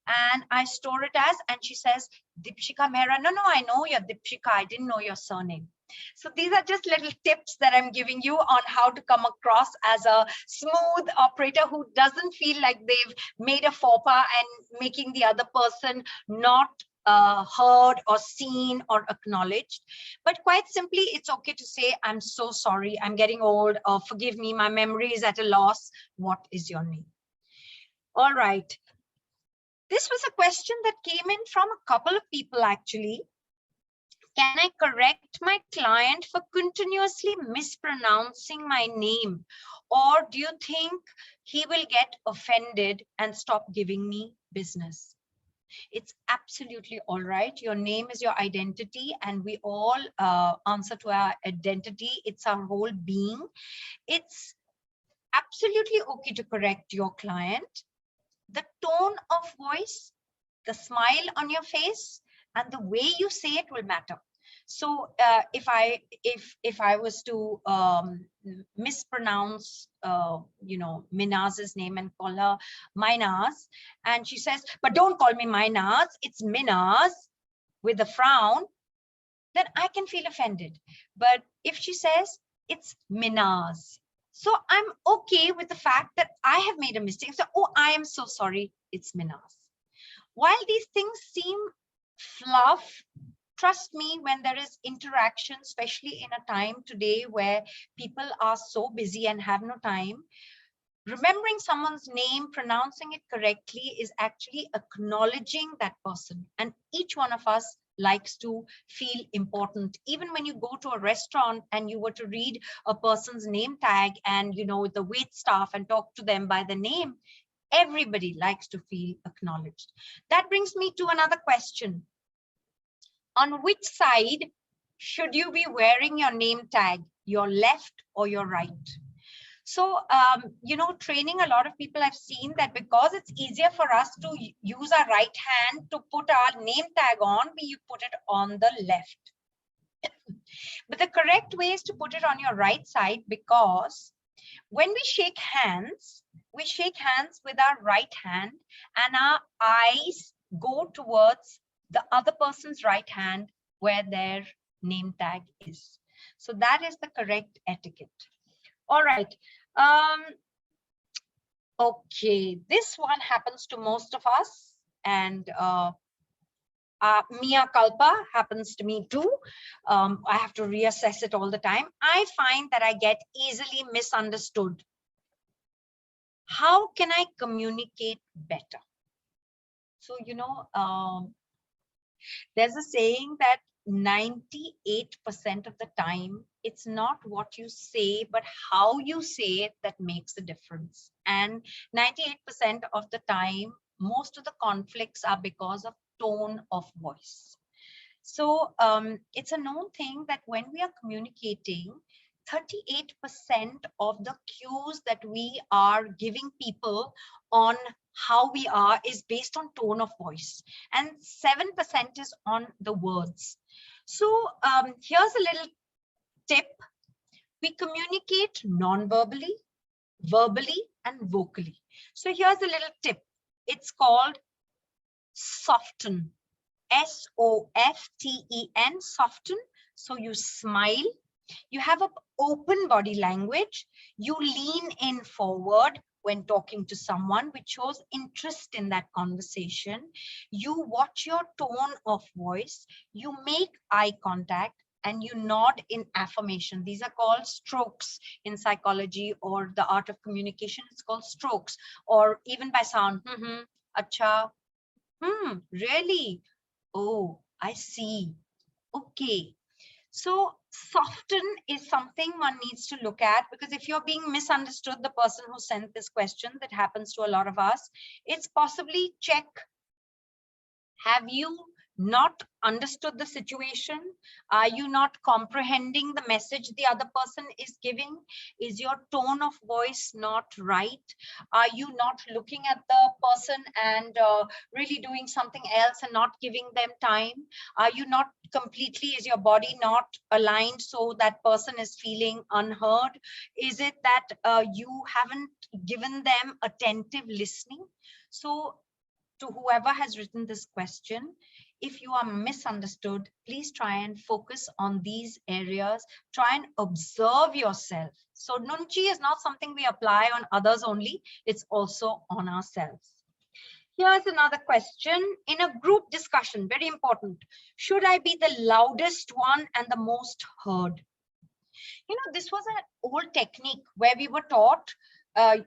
And I store it as, and she says, Deepshika Mehra. No, I know you're Deepshika. I didn't know your surname. So these are just little tips that I'm giving you on how to come across as a smooth operator who doesn't feel like they've made a faux pas and making the other person not heard or seen or acknowledged. But quite simply, it's okay to say, I'm so sorry, I'm getting old, or forgive me, my memory is at a loss. What is your name? All right. This was a question that came in from a couple of people actually. Can I correct my client for continuously mispronouncing my name? Or do you think he will get offended and stop giving me business? It's absolutely all right. Your name is your identity, and we all answer to our identity. It's our whole being. It's absolutely okay to correct your client. The tone of voice, the smile on your face, and the way you say it will matter. So if I was to mispronounce Minaz's name and call her Minaz, and she says, but don't call me Minaz, it's Minaz, with a frown, then I can feel offended. But if she says it's Minaz, so I'm okay with the fact that I have made a mistake. So, oh, I am so sorry, it's Minaz. While these things seem fluff, trust me, when there is interaction, especially in a time today where people are so busy and have no time, remembering someone's name, pronouncing it correctly is actually acknowledging that person. And each one of us likes to feel important. Even when you go to a restaurant and you were to read a person's name tag and, the wait staff and talk to them by the name, everybody likes to feel acknowledged. That brings me to another question. On which side should you be wearing your name tag, your left or your right? So, training a lot of people, I've seen that because it's easier for us to use our right hand to put our name tag on, we put it on the left. But the correct way is to put it on your right side, because when we shake hands with our right hand and our eyes go towards the other person's right hand where their name tag is. So that is the correct etiquette. All right. Okay, this one happens to most of us, and Mia Kalpa happens to me too. I have to reassess it all the time. I find that I get easily misunderstood. How can I communicate better? So, there's a saying that 98% of the time, it's not what you say, but how you say it that makes a difference. And 98% of the time, most of the conflicts are because of tone of voice. So it's a known thing that when we are communicating, 38% of the cues that we are giving people on how we are is based on tone of voice, and 7% is on the words. So here's a little tip. We communicate non-verbally, verbally, and vocally. So here's a little tip. It's called soften. S-O-F-T-E-N, soften. So you smile. You have an open body language. You lean in forward when talking to someone, which shows interest in that conversation. You watch your tone of voice. You make eye contact. and you nod in affirmation. These are called strokes in psychology or the art of communication. It's called strokes, or even by sound. Acha, really? Oh, I see. Okay. So soften is something one needs to look at, because if you're being misunderstood, the person who sent this question, that happens to a lot of us, it's possibly check, have you not understood the situation? Are you not comprehending the message the other person is giving? Is your tone of voice not right? Are you not looking at the person and really doing something else and not giving them time? Are you not completely, is your body not aligned so that person is feeling unheard? Is it that you haven't given them attentive listening? So to whoever has written this question, if you are misunderstood, please try and focus on these areas. Try and observe yourself. So Nunchi is not something we apply on others only, it's also on ourselves. Here's another question. In a group discussion, very important, should I be the loudest one and the most heard? You know, this was an old technique where we were taught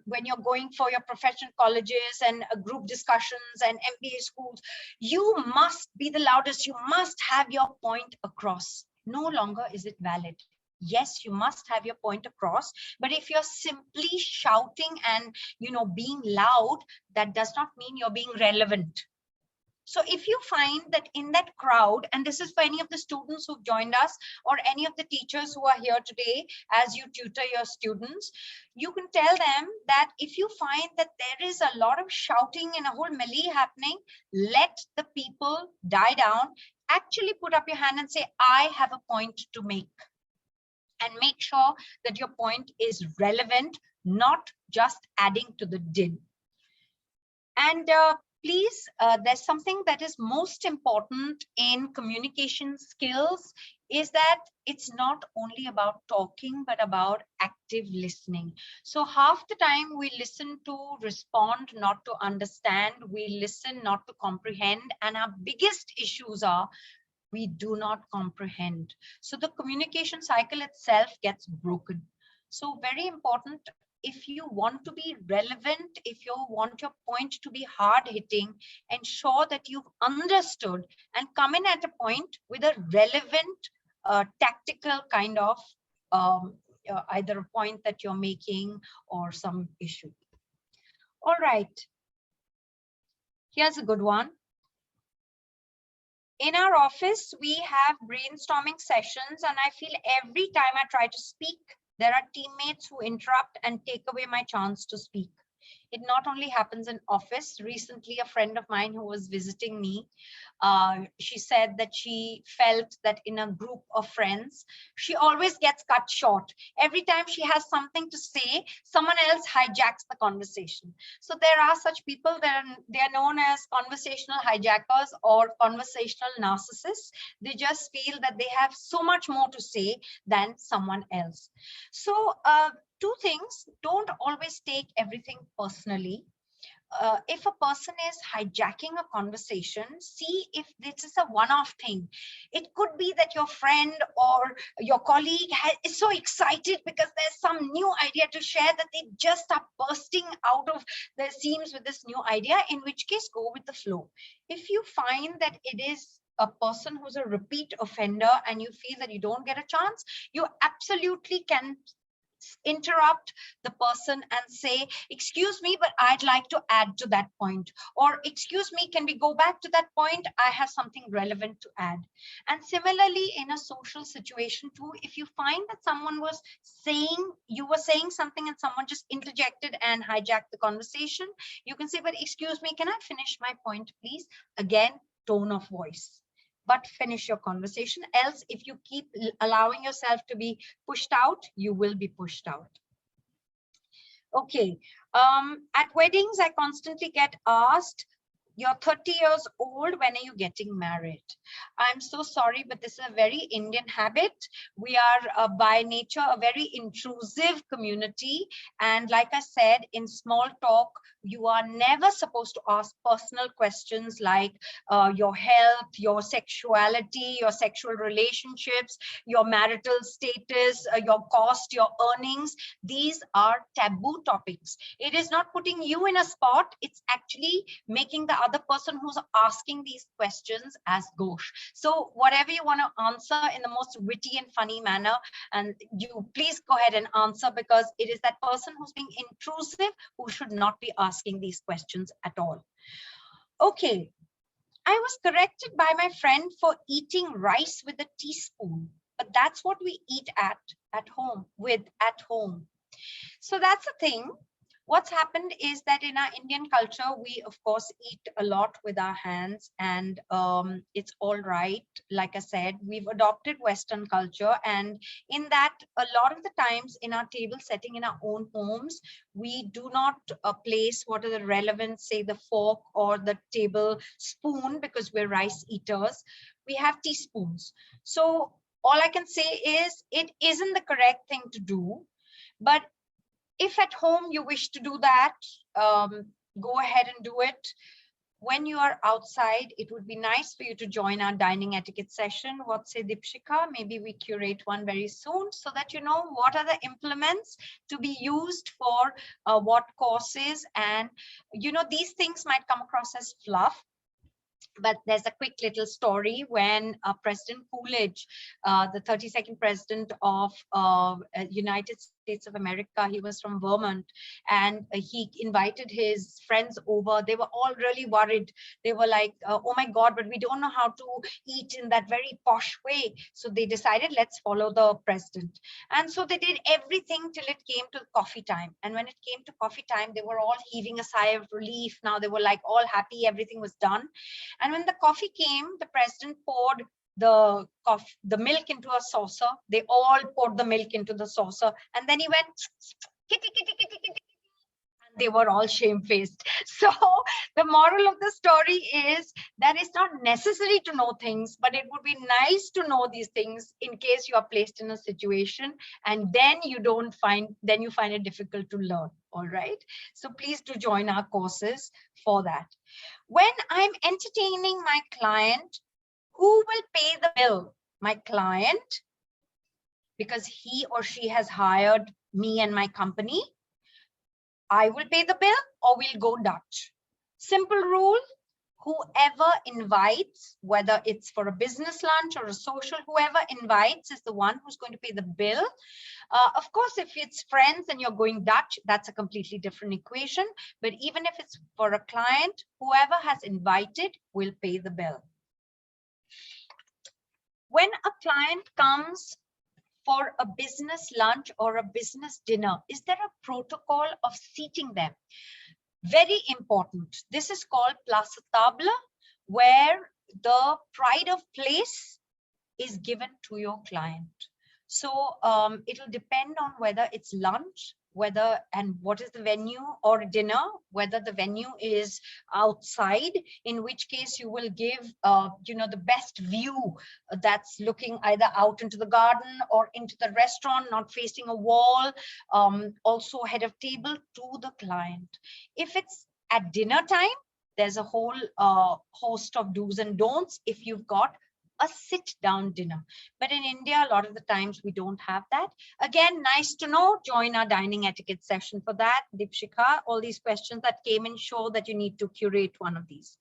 when you're going for your professional colleges and group discussions and MBA schools, you must be the loudest. You must have your point across. No longer is it valid. Yes, you must have your point across, but if you're simply shouting and, you know, being loud, that does not mean you're being relevant. So if you find that in that crowd, and this is for any of the students who've joined us or any of the teachers who are here today as you tutor your students, you can tell them that if you find that there is a lot of shouting and a whole melee happening, let the people die down. Actually put up your hand and say, I have a point to make. And make sure that your point is relevant, not just adding to the din. And please, there's something that is most important in communication skills, is that it's not only about talking, but about active listening. So half the time we listen to respond, not to understand. We listen not to comprehend. And our biggest issues are we do not comprehend. So the communication cycle itself gets broken. So very important. If you want to be relevant, if you want your point to be hard hitting, ensure that you've understood and come in at a point with a relevant tactical kind of either a point that you're making or some issue. All right. Here's a good one. In our office, we have brainstorming sessions, and I feel every time I try to speak, there are teammates who interrupt and take away my chance to speak. It not only happens in office. Recently, a friend of mine who was visiting me, she said that she felt that in a group of friends, she always gets cut short. Every time she has something to say, someone else hijacks the conversation. So there are such people that they are known as conversational hijackers or conversational narcissists. They just feel that they have so much more to say than someone else. So two things: don't always take everything personally. If a person is hijacking a conversation, see if this is a one-off thing. It could be that your friend or your colleague is so excited because there's some new idea to share that they just are bursting out of the seams with this new idea, in which case go with the flow. If you find that it is a person who's a repeat offender and you feel that you don't get a chance, you absolutely can interrupt the person and say, excuse me, but I'd like to add to that point, or excuse me, can we go back to that point? I have something relevant to add. And similarly, in a social situation too, if you find that someone was saying, you were saying something and someone just interjected and hijacked the conversation, you can say, but excuse me, can I finish my point, please? Again, tone of voice. But finish your conversation. Else, if you keep allowing yourself to be pushed out, you will be pushed out. Okay. At weddings, I constantly get asked, You're 30 years old. When are you getting married? I'm so sorry, but this is a very Indian habit. We are by nature a very intrusive community. And like I said, in small talk, you are never supposed to ask personal questions like your health, your sexuality, your sexual relationships, your marital status, your cost, your earnings. These are taboo topics. It is not putting you in a spot. It's actually making the other person who's asking these questions as gauche. So whatever you want to answer in the most witty and funny manner, and you please go ahead and answer, because it is that person who's being intrusive who should not be asking these questions at all. Okay, I was corrected by my friend for eating rice with a teaspoon, but that's what we eat at home. So that's the thing. What's happened is that in our Indian culture, we of course eat a lot with our hands, and it's all right. Like I said, we've adopted Western culture, and in that, a lot of the times in our table setting in our own homes, we do not place what are the relevant, say the fork or the table spoon, because we're rice eaters. We have teaspoons. So all I can say is it isn't the correct thing to do, but if at home you wish to do that, go ahead and do it. When you are outside, it would be nice for you to join our dining etiquette session. What say, Dipshika? Maybe we curate one very soon so that you know what are the implements to be used for what courses. And, you know, these things might come across as fluff, but there's a quick little story when President Coolidge, the 32nd president of United States of America, he was from Vermont, and he invited his friends over. They were all really worried. They were like, oh my God, but we don't know how to eat in that very posh way. So they decided, let's follow the president. And so they did everything till it came to coffee time. And when it came to coffee time, they were all heaving a sigh of relief. Now they were like all happy, everything was done. And when the coffee came, the president poured the milk into a saucer. They all poured the milk into the saucer. And then he went, kitty, kitty, kitty, kitty. And they were all shamefaced. So the moral of the story is that it's not necessary to know things, but it would be nice to know these things in case you are placed in a situation and then you find it difficult to learn. All right. So please do join our courses for that. When I'm entertaining my client, who will pay the bill? My client, because he or she has hired me and my company. I will pay the bill, or we'll go Dutch. Simple rule. Whoever invites, whether it's for a business lunch or a social, whoever invites is the one who's going to pay the bill. Of course, if it's friends and you're going Dutch, that's a completely different equation. But even if it's for a client, whoever has invited will pay the bill. When a client comes for a business lunch or a business dinner, is there a protocol of seating them? Very important. This is called place table, where the pride of place is given to your client. So it'll depend on whether it's lunch, whether and what is the venue, or dinner, whether the venue is outside, in which case you will give the best view that's looking either out into the garden or into the restaurant, not facing a wall, also head of table to the client. If it's at dinner time, there's a whole host of do's and don'ts if you've got a sit-down dinner. But in India, a lot of the times we don't have that. Again, nice to know. Join our dining etiquette session for that. Dipshika, all these questions that came in show that you need to curate one of these.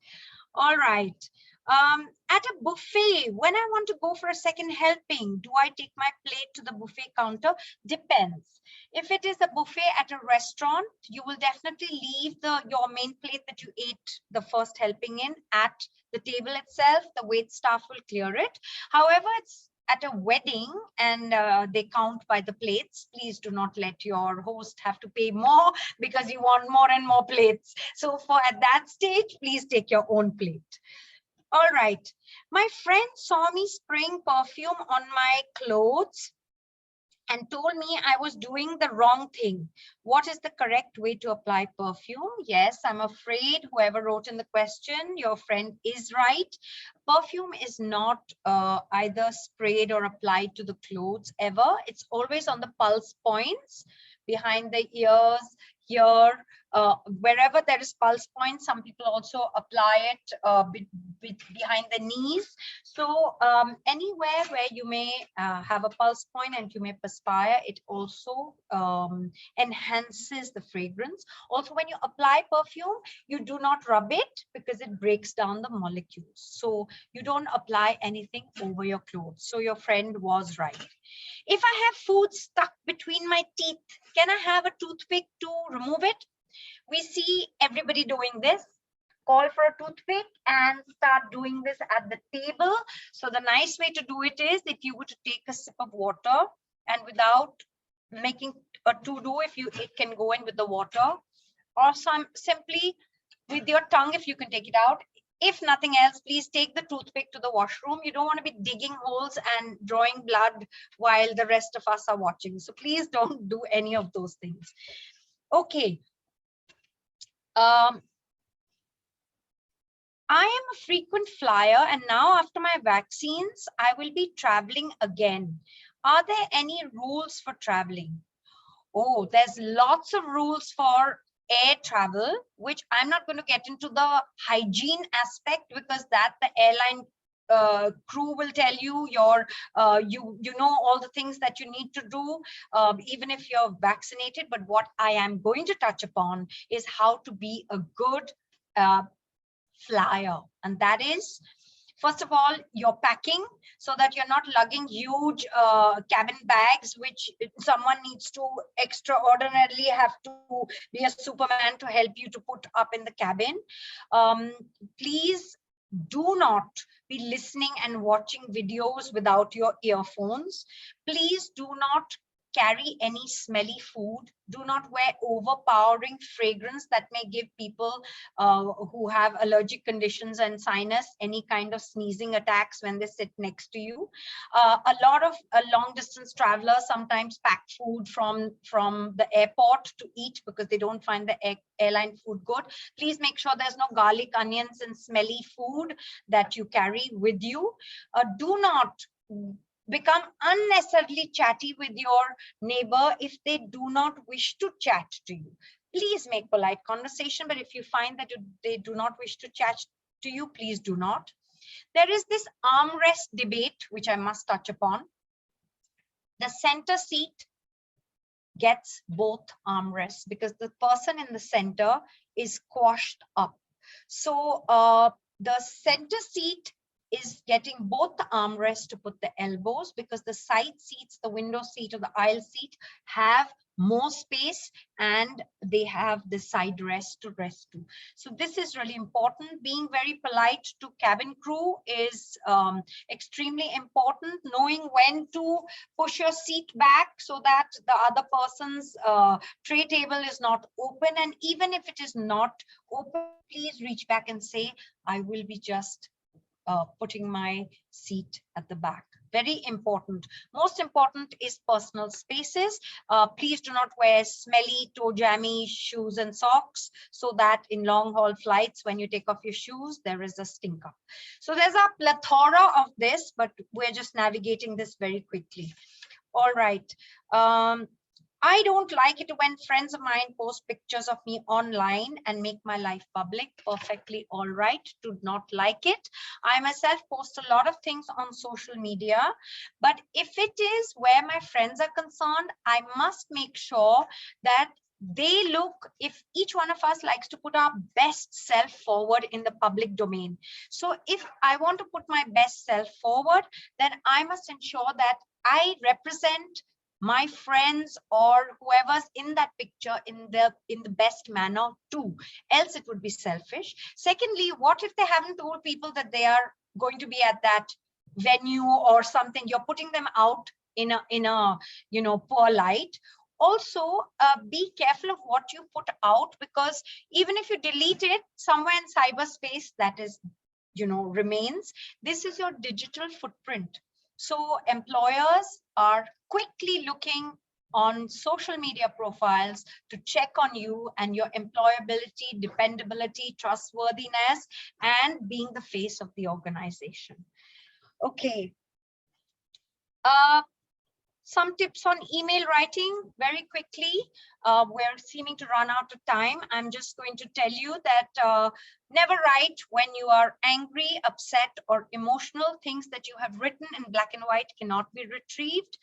All right. At a buffet, when I want to go for a second helping, do I take my plate to the buffet counter? Depends. If it is a buffet at a restaurant, you will definitely leave your main plate that you ate the first helping in at the table itself. The wait staff will clear it. However, it's at a wedding and they count by the plates. Please do not let your host have to pay more because you want more and more plates. So at that stage, please take your own plate. All right. My friend saw me spraying perfume on my clothes and told me I was doing the wrong thing. What is the correct way to apply perfume? Yes, I'm afraid whoever wrote in the question, your friend is right. Perfume is not either sprayed or applied to the clothes ever. It's always on the pulse points, behind the ears, here, wherever there is pulse points. Some people also apply it behind the knees. So anywhere where you may have a pulse point and you may perspire, it also enhances the fragrance. Also, when you apply perfume, you do not rub it because it breaks down the molecules. So you don't apply anything over your clothes. So your friend was right. If I have food stuck between my teeth, can I have a toothpick to remove it? We see everybody doing this. Call for a toothpick and start doing this at the table. So the nice way to do it is if you were to take a sip of water and without making a to-do, it can go in with the water, or simply with your tongue, if you can take it out. If nothing else, please take the toothpick to the washroom. You don't want to be digging holes and drawing blood while the rest of us are watching. So please don't do any of those things. Okay. I am a frequent flyer, and now after my vaccines, I will be traveling again. Are there any rules for traveling? Oh, there's lots of rules for air travel, which I'm not going to get into the hygiene aspect, because that the airline crew will tell you. You know all the things that you need to do, even if you're vaccinated. But what I am going to touch upon is how to be a good flyer, and that is, first of all, you're packing so that you're not lugging huge cabin bags, which someone needs to extraordinarily have to be a Superman to help you to put up in the cabin. Please do not be listening and watching videos without your earphones. Please do not carry any smelly food. Do not wear overpowering fragrance that may give people who have allergic conditions and sinus any kind of sneezing attacks when they sit next to you. A lot of long distance travelers sometimes pack food from the airport to eat because they don't find the airline food good. Please make sure there's no garlic, onions, and smelly food that you carry with you. Do not become unnecessarily chatty with your neighbor if they do not wish to chat to you. Please make polite conversation, but if you find that they do not wish to chat to you, please do not. There is this armrest debate, which I must touch upon. The center seat gets both armrests because the person in the center is squashed up. So the center seat is getting both the armrests to put the elbows, because the side seats, the window seat or the aisle seat, have more space and they have the side rest to rest to. So this is really important. Being very polite to cabin crew is extremely important. Knowing when to push your seat back so that the other person's tray table is not open. And even if it is not open, please reach back and say, I will be just putting my seat at the back. Very important. Most important is personal spaces. Please do not wear smelly toe jammy shoes and socks, so that in long haul flights, when you take off your shoes, there is a stink up. So there's a plethora of this, but we're just navigating this very quickly. All right. I don't like it when friends of mine post pictures of me online and make my life public. Perfectly all right. Do not like it. I myself post a lot of things on social media, but if it is where my friends are concerned, I must make sure that they look, if each one of us likes to put our best self forward in the public domain. So if I want to put my best self forward, then I must ensure that I represent my friends or whoever's in that picture in the best manner too, else it would be selfish. Secondly, what if they haven't told people that they are going to be at that venue or something? You're putting them out in a poor light. Also, be careful of what you put out, because even if you delete it somewhere in cyberspace, that is remains. This is your digital footprint. So employers are quickly looking on social media profiles to check on you and your employability, dependability, trustworthiness, and being the face of the organization. Okay. Some tips on email writing very quickly. We're seeming to run out of time. I'm just going to tell you that never write when you are angry, upset, or emotional. Things that you have written in black and white cannot be retrieved.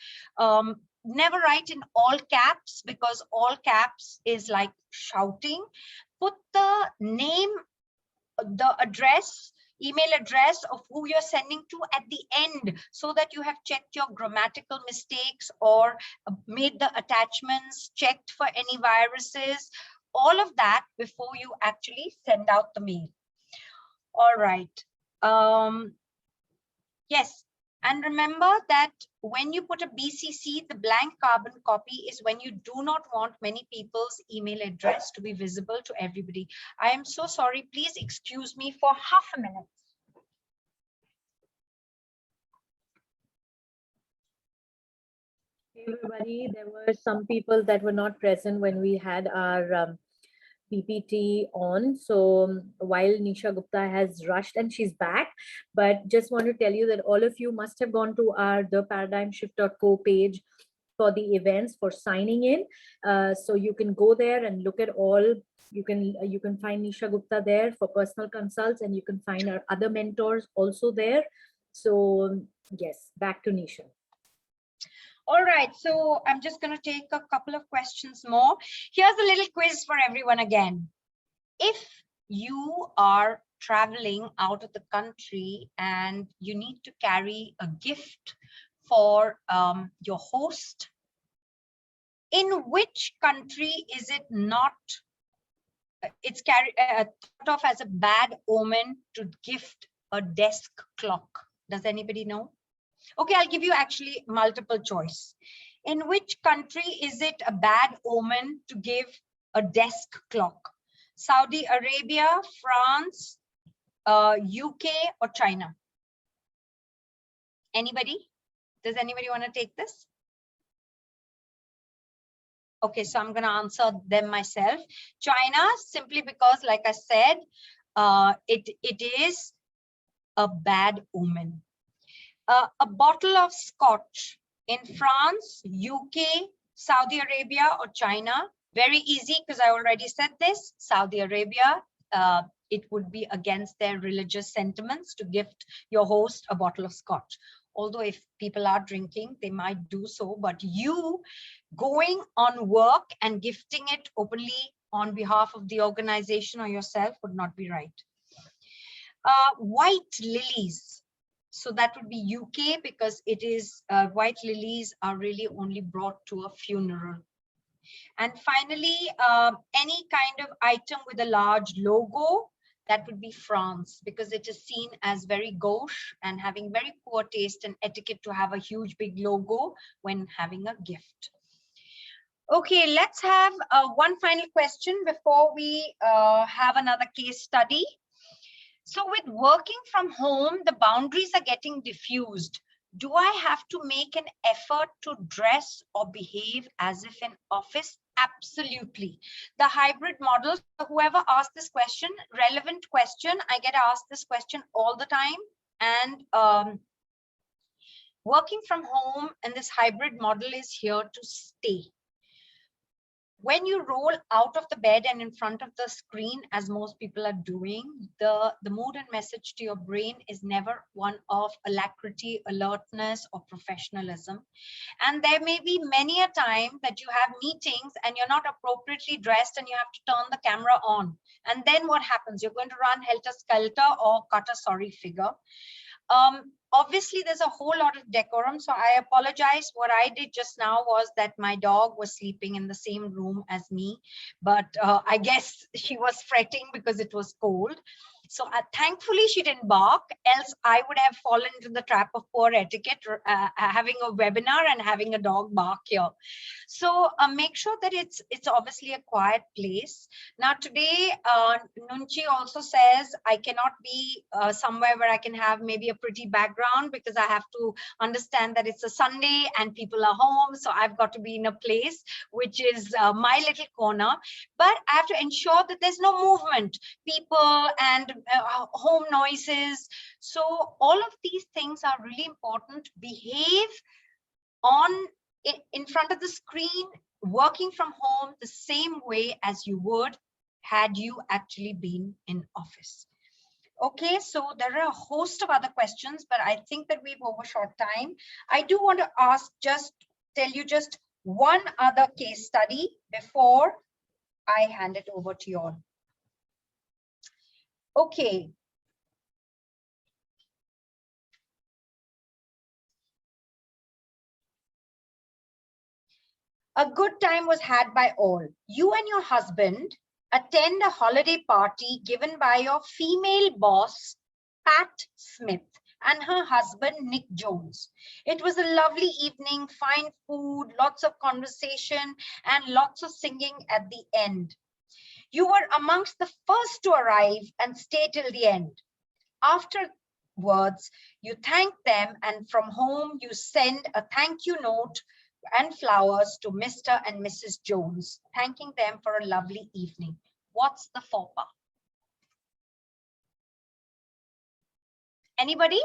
Never write in all caps, because all caps is like shouting. Put the name, the address, email address of who you're sending to at the end, so that you have checked your grammatical mistakes or made the attachments, checked for any viruses, all of that before you actually send out the mail. All right. Yes. And remember that when you put a BCC, the blank carbon copy is when you do not want many people's email address to be visible to everybody. I am so sorry. Please excuse me for half a minute. Hey everybody, there were some people that were not present when we had our PPT on. So while Nisha Gupta has rushed and she's back, but just want to tell you that all of you must have gone to our theparadigmshift.co page for the events for signing in. So you can go there and look at all. You can find Nisha Gupta there for personal consults, and you can find our other mentors also there. So yes, back to Nisha. All right, so I'm just going to take a couple of questions more. Here's a little quiz for everyone again. If you are traveling out of the country and you need to carry a gift for your host, in which country is it not, it's thought of as a bad omen to gift a desk clock? Does anybody know? Okay, I'll give you actually multiple choice. In which country is it a bad omen to give a desk clock? Saudi Arabia, France, UK, or China? Anybody? Does anybody want to take this? Okay, so I'm going to answer them myself. China, simply because, like I said, it is a bad omen. A bottle of scotch in France, UK, Saudi Arabia, or China? Very easy, because I already said this. Saudi Arabia, it would be against their religious sentiments to gift your host a bottle of scotch. Although if people are drinking, they might do so, but you going on work and gifting it openly on behalf of the organization or yourself would not be right. White lilies. So that would be UK, because it is white lilies are really only brought to a funeral. And finally, any kind of item with a large logo, that would be France, because it is seen as very gauche and having very poor taste and etiquette to have a huge big logo when having a gift. Okay, let's have one final question before we have another case study. So with working from home, the boundaries are getting diffused. Do I have to make an effort to dress or behave as if in office? Absolutely. The hybrid model, whoever asked this question, relevant question, I get asked this question all the time. And working from home and this hybrid model is here to stay. When you roll out of the bed and in front of the screen, as most people are doing, the mood and message to your brain is never one of alacrity, alertness, or professionalism. And there may be many a time that you have meetings and you're not appropriately dressed and you have to turn the camera on. And then what happens? You're going to run helter-skelter or cut a sorry figure. Obviously, there's a whole lot of decorum, so I apologize. What I did just now was that my dog was sleeping in the same room as me, but I guess she was fretting because it was cold. So thankfully she didn't bark, else I would have fallen into the trap of poor etiquette, having a webinar and having a dog bark here. So make sure that it's obviously a quiet place. Now today, Nunchi also says I cannot be somewhere where I can have maybe a pretty background, because I have to understand that it's a Sunday and people are home. So I've got to be in a place which is my little corner, but I have to ensure that there's no movement, people and home noises. So all of these things are really important. Behave in front of the screen, working from home, the same way as you would had you actually been in office. Okay, so there are a host of other questions, but I think that we've overshot time. I do want to tell you just one other case study before I hand it over to you all. Okay. A good time was had by all. You and your husband attend a holiday party given by your female boss, Pat Smith, and her husband, Nick Jones. It was a lovely evening, fine food, lots of conversation, and lots of singing at the end. You were amongst the first to arrive and stay till the end. Afterwards, you thank them, and from home you send a thank you note and flowers to Mr. and Mrs. Jones, thanking them for a lovely evening. What's the faux pas? Anybody?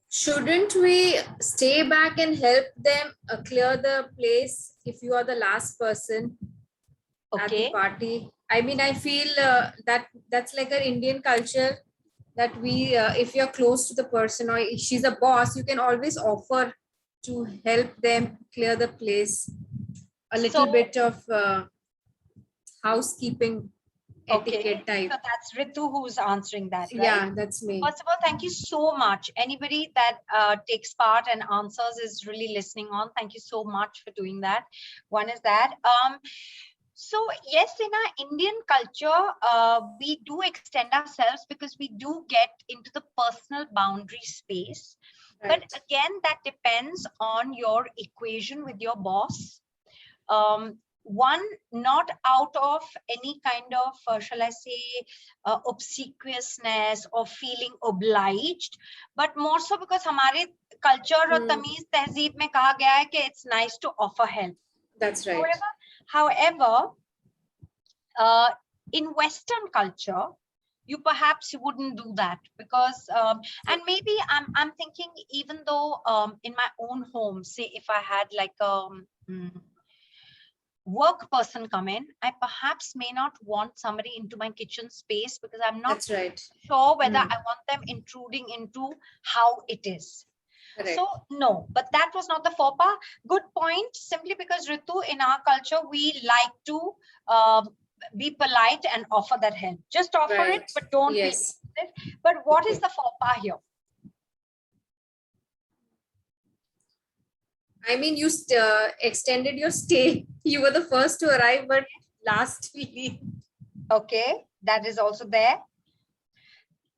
Shouldn't we stay back and help them clear the place if you are the last person at the party? I mean, I feel that's like an Indian culture that we, if you're close to the person or if she's a boss, you can always offer to help them clear the place. A little bit of housekeeping etiquette type. So that's Ritu who's answering that, right? Yeah, that's me. First of all, thank you so much. Anybody that takes part and answers is really listening on. Thank you so much for doing that. One is that. So yes, in our Indian culture, we do extend ourselves because we do get into the personal boundary space. Right. But again, that depends on your equation with your boss. One, not out of any kind of, shall I say, obsequiousness or feeling obliged, but more so because हमारे culture और तमीज तहजीब में कहा गया है कि it's nice to offer help. That's right. However, in Western culture, you wouldn't do that because, and maybe I'm thinking, even though in my own home, say if I had like a work person come in, I perhaps may not want somebody into my kitchen space because I'm not sure whether I want them intruding into how it is. Correct. So no, but that was not the faux pas. Good point. Simply because Ritu, in our culture, we like to be polite and offer that help. Just offer it, but don't be aggressive. But what is the faux pas here? I mean, you extended your stay. You were the first to arrive, but last to leave. Okay, that is also there.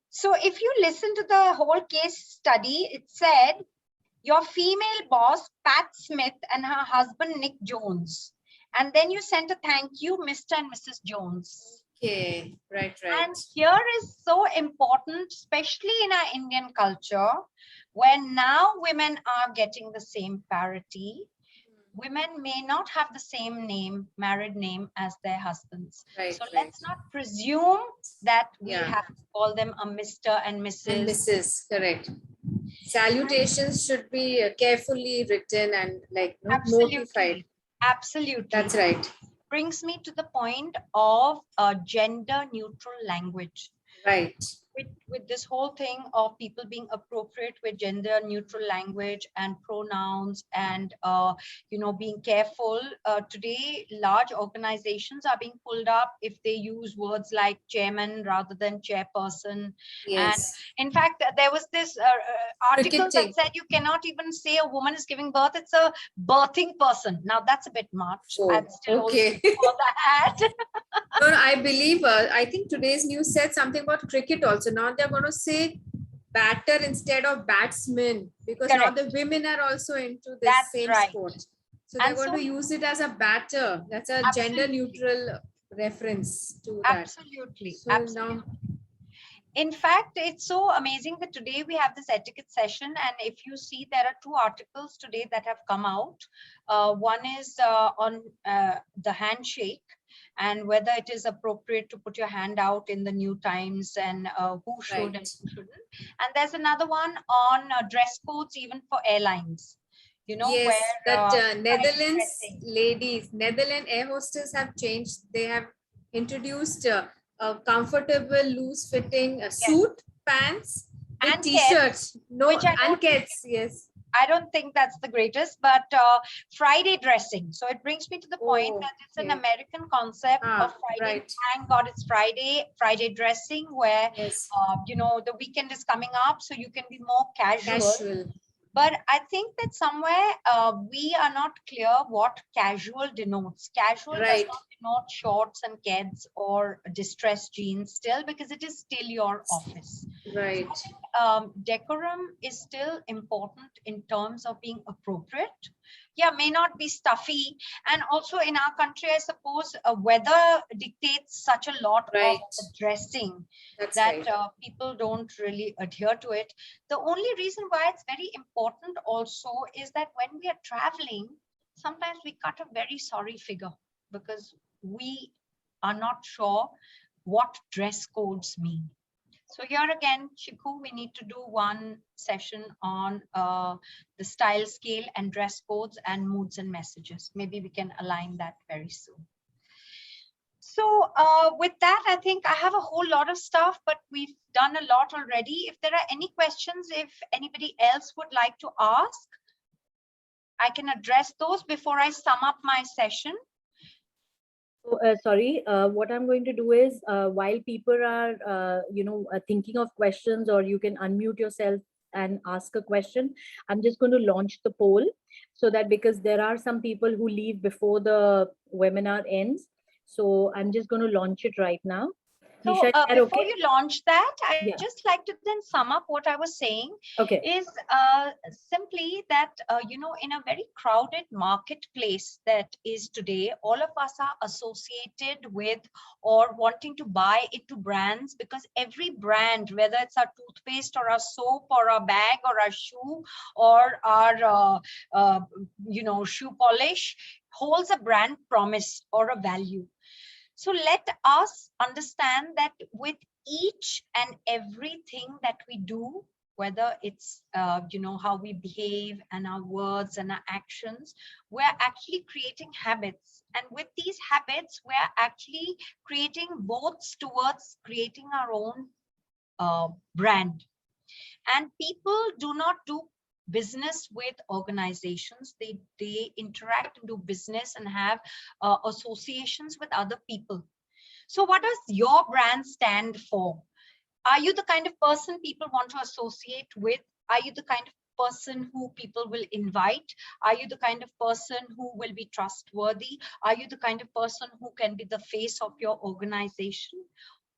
So if you listen to the whole case study, it said your female boss, Pat Smith, and her husband, Nick Jones. And then you sent a thank you, Mr. and Mrs. Jones. Okay, right. And here is so important, especially in our Indian culture, where now women are getting the same parity. Women may not have the same name, married name, as their husbands. So let's not presume that we have to call them a Mr. and Mrs. And Mrs. Correct. Salutations should be carefully written and like notified. Absolutely. That's right. Brings me to the point of gender neutral language. Right. with this whole thing of people being appropriate with gender neutral language and pronouns, and being careful, today large organizations are being pulled up if they use words like chairman rather than chairperson. And Yes. in fact, there was this article that Cricketing. said you cannot even say a woman is giving birth, it's a birthing person. Now that's a bit much. Oh, I'm still okay. holding for that. No, no, I believe, I think today's news said something about cricket also. Now they're going to say batter instead of batsman, because now Correct. the women are also into this That's same right. sport. So they're And going so, to use it as a batter. That's a gender absolutely. neutral reference to that. Absolutely. So Absolutely. now, In fact, it's so amazing that today we have this etiquette session. And if you see, there are two articles today that have come out. One is on the handshake and whether it is appropriate to put your hand out in the new times, and who should and who shouldn't. And there's another one on dress codes, even for airlines. yes, Where that private Netherlands dressing. ladies, Netherlands air hostess have changed. They have introduced a comfortable, loose-fitting suit, pants, with And t-shirts. No, which I and don't think kets, yes. I don't think that's the greatest, but Friday dressing. So it brings me to the point Oh, that it's an okay. American concept of Friday. Right. Thank God it's Friday dressing, where, Yes. the weekend is coming up, so you can be more casual. Casual. But I think that somewhere we are not clear what casual denotes. Casual does Right. not denote shorts and kids or distressed jeans still, because it is still your office. Right. Decorum is still important in terms of being appropriate. Yeah, may not be stuffy. And also in our country, I suppose weather dictates such a lot Right. of the dressing. That's That right. people don't really adhere to it. The only reason why it's very important also is that when we are traveling, sometimes we cut a very sorry figure because we are not sure what dress codes mean. So here again, Shiku, we need to do one session on the style scale and dress codes and moods and messages. Maybe we can align that very soon. So with that, I think I have a whole lot of stuff, but we've done a lot already. If there are any questions, if anybody else would like to ask, I can address those before I sum up my session. So, sorry, what I'm going to do is while people are, thinking of questions, or you can unmute yourself and ask a question, I'm just going to launch the poll, so that because there are some people who leave before the webinar ends. So I'm just going to launch it right now. So Nisha, is that before okay? you launch that, I Yeah. just like to then sum up what I was saying. Okay. Is simply that, in a very crowded marketplace that is today, all of us are associated with or wanting to buy into brands, because every brand, whether it's our toothpaste or our soap or our bag or our shoe or our, shoe polish, holds a brand promise or a value. So let us understand that with each and everything that we do, whether it's, how we behave and our words and our actions, we're actually creating habits. And with these habits, we're actually creating votes towards creating our own brand. And people do not do business with organizations. They interact and do business and have associations with other people. So what does your brand stand for? Are you the kind of person people want to associate with? Are you the kind of person who people will invite? Are you the kind of person who will be trustworthy? Are you the kind of person who can be the face of your organization?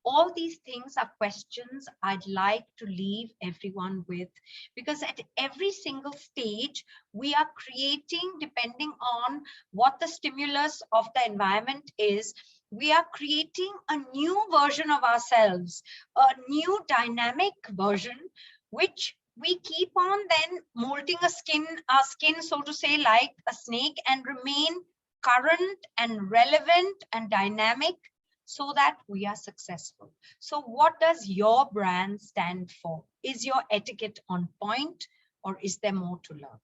All these things are questions I'd like to leave everyone with, because at every single stage, we are creating, depending on what the stimulus of the environment is, we are creating a new version of ourselves, a new dynamic version, which we keep on then molding our skin, so to say, like a snake, and remain current and relevant and dynamic, so that we are successful. So what does your brand stand for? Is your etiquette on point, or is there more to learn?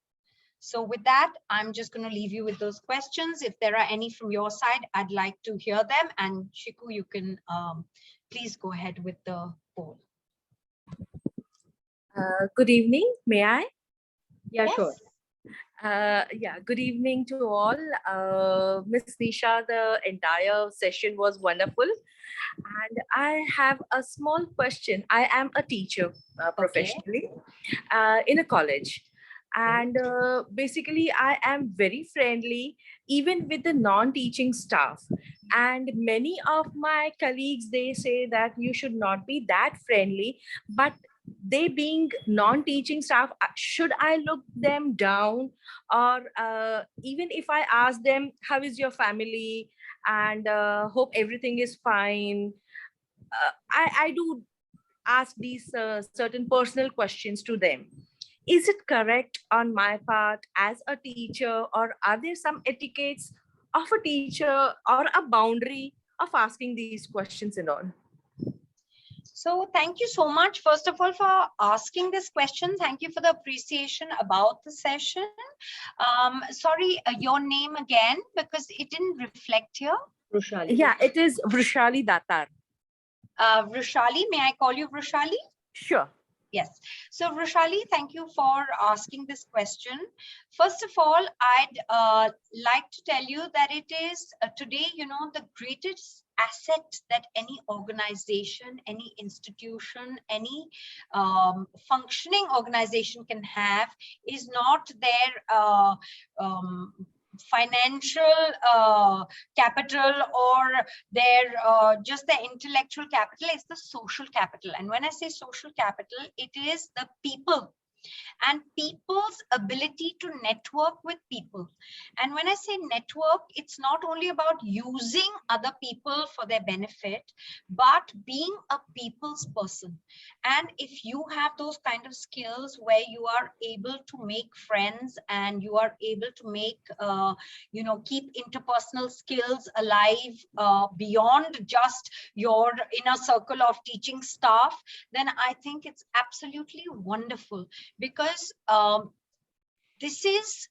So with that, I'm just going to leave you with those questions. If there are any from your side, I'd like to hear them. And Shiku, you can please go ahead with the poll. Good evening. May I? Yeah, Yes. sure. Yeah, good evening to all. Miss Nisha, the entire session was wonderful. And I have a small question. I am a teacher professionally in a college. And basically, I am very friendly, even with the non-teaching staff. And many of my colleagues, they say that you should not be that friendly, but they being non-teaching staff, should I look them down? Or even if I ask them, how is your family? And hope everything is fine. I do ask these certain personal questions to them. Is it correct on my part as a teacher, or are there some etiquettes of a teacher or a boundary of asking these questions and all? So thank you so much, first of all, for asking this question. Thank you for the appreciation about the session. Sorry, your name again, because it didn't reflect here. Rushali. Yeah, it is Vrishali Datar. Vrushali, may I call you Vrushali? Sure. Yes. So Vrushali, thank you for asking this question. First of all, I'd like to tell you that it is today, the greatest asset that any organization, any institution, any functioning organization can have is not their financial capital or their just the intellectual capital. It's the social capital. And when I say social capital, it is the people and people's ability to network with people. And when I say network, it's not only about using other people for their benefit, but being a people's person. And if you have those kind of skills where you are able to make friends and you are able to make, keep interpersonal skills alive beyond just your inner circle of teaching staff, then I think it's absolutely wonderful, because this is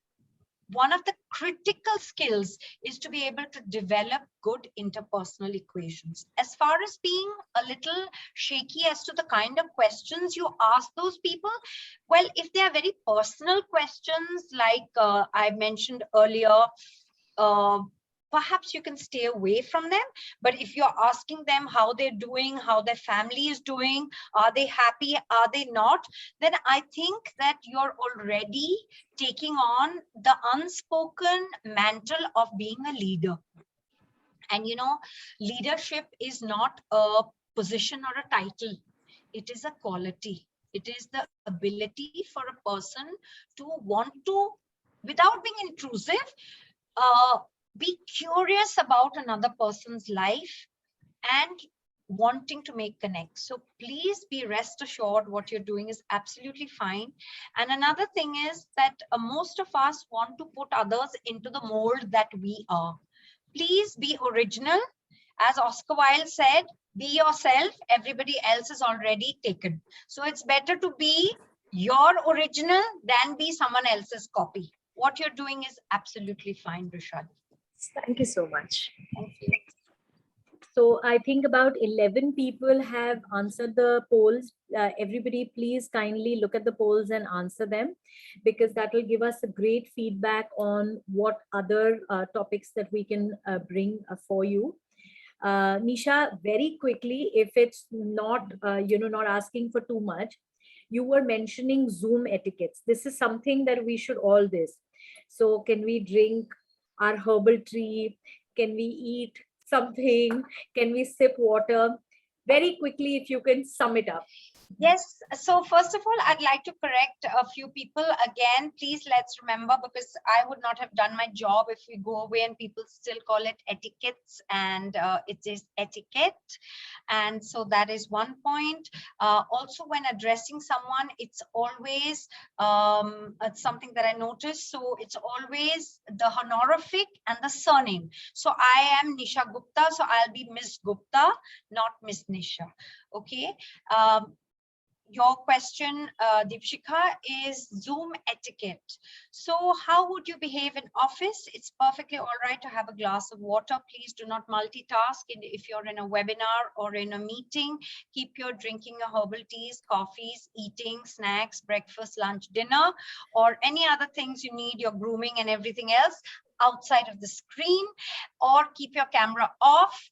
one of the critical skills, is to be able to develop good interpersonal equations. As far as being a little shaky as to the kind of questions you ask those people, well, if they are very personal questions, like I mentioned earlier, perhaps you can stay away from them. But if you're asking them how they're doing, how their family is doing, are they happy, are they not, then I think that you're already taking on the unspoken mantle of being a leader. And leadership is not a position or a title. It is a quality. It is the ability for a person to want to, without being intrusive, be curious about another person's life and wanting to make connects. So please be rest assured what you're doing is absolutely fine. And another thing is that most of us want to put others into the mold that we are. Please be original. As Oscar Wilde said, be yourself. Everybody else is already taken. So it's better to be your original than be someone else's copy. What you're doing is absolutely fine, Rishad. Thank you so much. Thank you. So I think about 11 people have answered the polls. Everybody, please kindly look at the polls and answer them, because that will give us a great feedback on what other topics that we can bring for you. Nisha, very quickly, if it's not, not asking for too much, you were mentioning Zoom etiquettes. This is something that we should all this. So can we drink our herbal tea? Can we eat something? Can we sip water? Very quickly, if you can sum it up. Yes. So first of all, I'd like to correct a few people. Again, please let's remember, because I would not have done my job if we go away and people still call it etiquettes, and it is etiquette. And so that is one point. Also, when addressing someone, it's always it's something that I noticed. So it's always the honorific and the surname. So I am Nisha Gupta, so I'll be Miss Gupta, not Miss Nisha. Okay. your question, Deepshika, is Zoom etiquette. So how would you behave in office? It's perfectly all right to have a glass of water. Please do not multitask. If you're in a webinar or in a meeting, keep your drinking your herbal teas, coffees, eating, snacks, breakfast, lunch, dinner, or any other things you need, your grooming and everything else outside of the screen, or keep your camera off.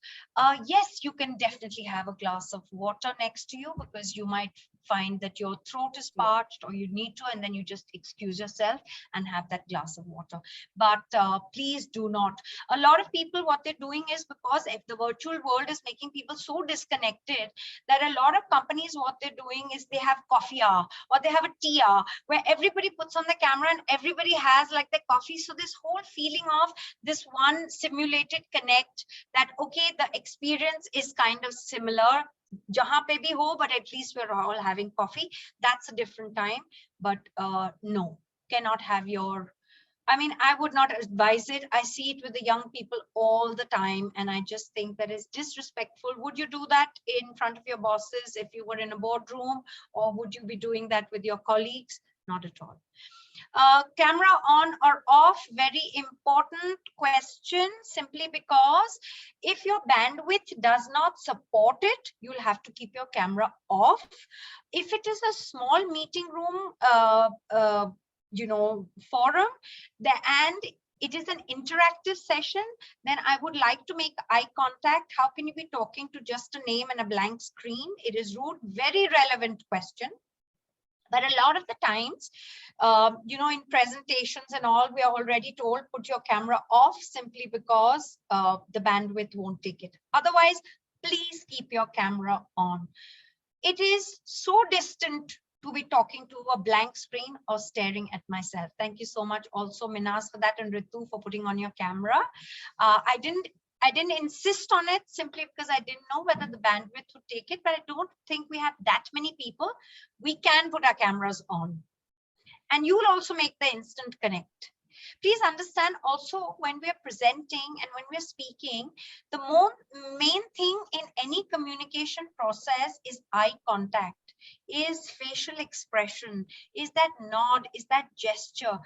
Yes, you can definitely have a glass of water next to you because you might find that your throat is parched or you need to, and then you just excuse yourself and have that glass of water. But please do not. A lot of people, what they're doing is, because if the virtual world is making people so disconnected, that a lot of companies, what they're doing is they have coffee hour or they have a tea hour where everybody puts on the camera and everybody has like their coffee. So this whole feeling of this one simulated connect, that okay, the experience is kind of similar jahan pe bhi ho, but at least we're all having coffee. That's a different time. But no, cannot have your, I mean, I would not advise it. I see it with the young people all the time, and I just think that is disrespectful. Would you do that in front of your bosses if you were in a boardroom, or would you be doing that with your colleagues? Not at all. Camera on or off, very important question, simply because if your bandwidth does not support it, you'll have to keep your camera off. If it is a small meeting room, forum, and it is an interactive session, then I would like to make eye contact. How can you be talking to just a name and a blank screen? It is rude. Very relevant question. But a lot of the times, in presentations and all, we are already told, put your camera off, simply because the bandwidth won't take it. Otherwise, please keep your camera on. It is so distant to be talking to a blank screen or staring at myself. Thank you so much also, Minas, for that, and Ritu for putting on your camera. I didn't insist on it simply because I didn't know whether the bandwidth would take it, but I don't think we have that many people. We can put our cameras on. And you will also make the instant connect. Please understand also, when we are presenting and when we are speaking, the main thing in any communication process is eye contact, is facial expression, is that nod, is that gesture.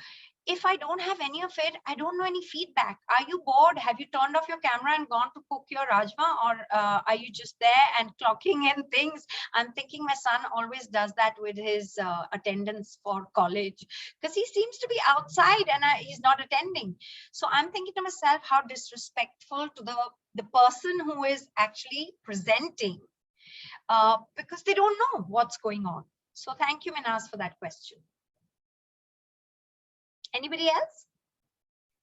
If I don't have any of it, I don't know any feedback. Are you bored? Have you turned off your camera and gone to cook your rajma? Or are you just there and clocking in things? I'm thinking my son always does that with his attendance for college, because he seems to be outside and he's not attending. So I'm thinking to myself, how disrespectful to the person who is actually presenting, because they don't know what's going on. So thank you, Minas, for that question. Anybody else?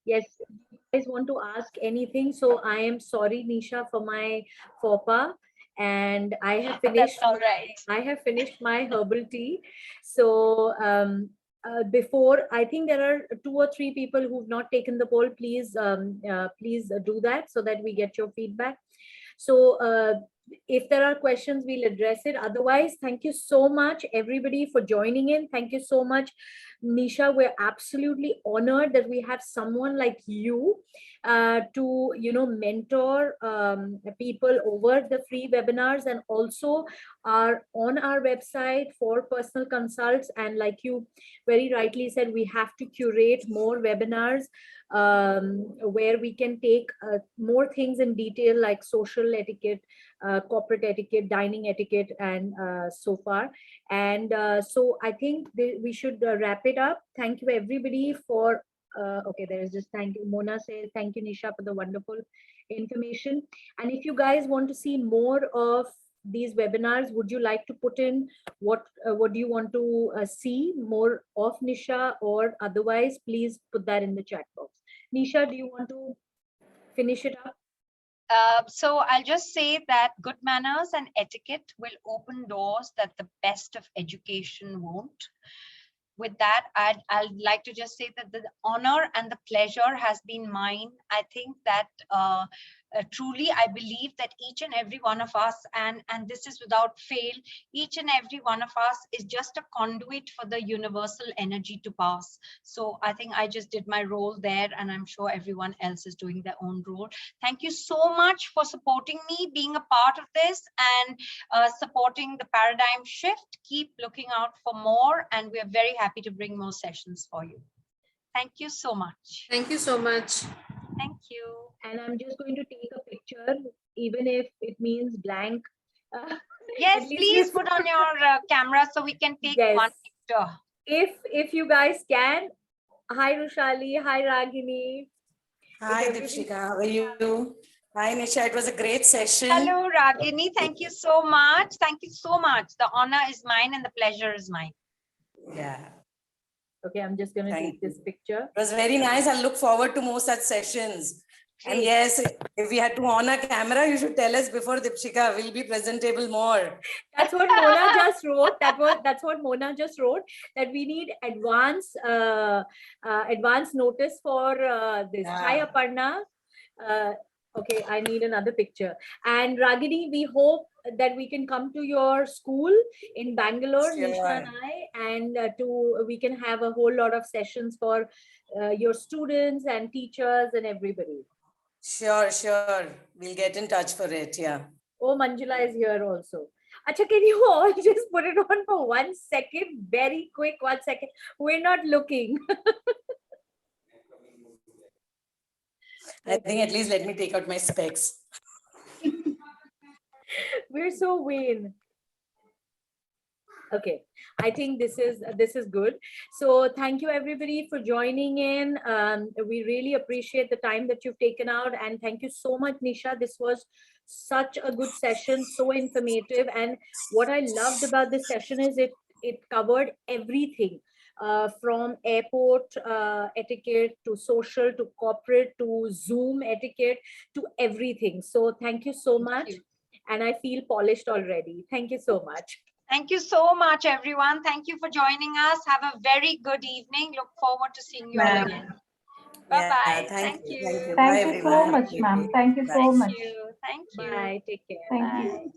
Yes, you guys want to ask anything? So I am sorry, Nisha, for my faux pas, and I have finished. That's all right. I have finished my herbal tea. So before, I think there are 2 or 3 people who've not taken the poll. Please, please do that so that we get your feedback. So if there are questions, we'll address it. Otherwise, thank you so much, everybody, for joining in. Thank you so much, Nisha. We're absolutely honored that we have someone like you to, mentor people over the free webinars, and also are on our website for personal consults. And like you very rightly said, we have to curate more webinars where we can take more things in detail, like social etiquette, corporate etiquette, dining etiquette, and so far. And so I think we should wrap it up. Thank you, everybody, for okay, there is just thank you. Mona says thank you, Nisha, for the wonderful information. And if you guys want to see more of these webinars, would you like to put in what do you want to see more of, Nisha, or otherwise, please put that in the chat box. Nisha, do you want to finish it up? So I'll just say that good manners and etiquette will open doors that the best of education won't. With that, I'd like to just say that the honor and the pleasure has been mine. I think that truly, I believe that each and every one of us, and this is without fail, each and every one of us is just a conduit for the universal energy to pass. So I think I just did my role there, and I'm sure everyone else is doing their own role. Thank you so much for supporting me, being a part of this, and supporting the paradigm shift. Keep looking out for more, and we are very happy to bring more sessions for you. Thank you so much. Thank you so much. Thank you. And I'm just going to take a picture, even if it means blank. Yes, At least please you- put on your camera so we can take Yes. one picture. If you guys can. Hi Rushali, hi Ragini. Hi, everybody- Dipshika. How are you? Hi, Nisha. It was a great session. Hello, Ragini. Thank you so much. Thank you so much. The honor is mine and the pleasure is mine. Yeah, Okay, I'm just gonna Thank take this picture. it was very nice. I look forward to more such sessions. And Great. yes, if we had to on a camera, you should tell us before, Dipshika. We'll be presentable more. That's what Mona just wrote. That's what Mona just wrote. That we need advance notice for this. Hi Yeah. Aparna. Okay, I need another picture. And Ragini, we hope that we can come to your school in Bangalore, Sure. Nisha and I, and we can have a whole lot of sessions for your students and teachers and everybody. Sure, sure. We'll get in touch for it. Yeah. Oh, Manjula is here also. Acha, can you all just put it on for 1 second? Very quick, 1 second. We're not looking. I think at least let me take out my specs. We're so vain. Okay, I think this is good. So thank you everybody for joining in. We really appreciate the time that you've taken out, and thank you so much, Nisha. This was such a good session, so informative. And what I loved about this session is it covered everything. From airport etiquette to social to corporate to Zoom etiquette to everything. So thank you so much. you. And I feel polished already. Thank you so much. Thank you so much, everyone. Thank you for joining us. Have a very good evening. Look forward to seeing you all Ma'am. again. Yeah, Bye-bye. thank you. Thank you. Thank Bye, you so everyone. much, ma'am. Thank you Bye. so much. Thank you. Thank you. Bye. Take care. Thank Bye. you.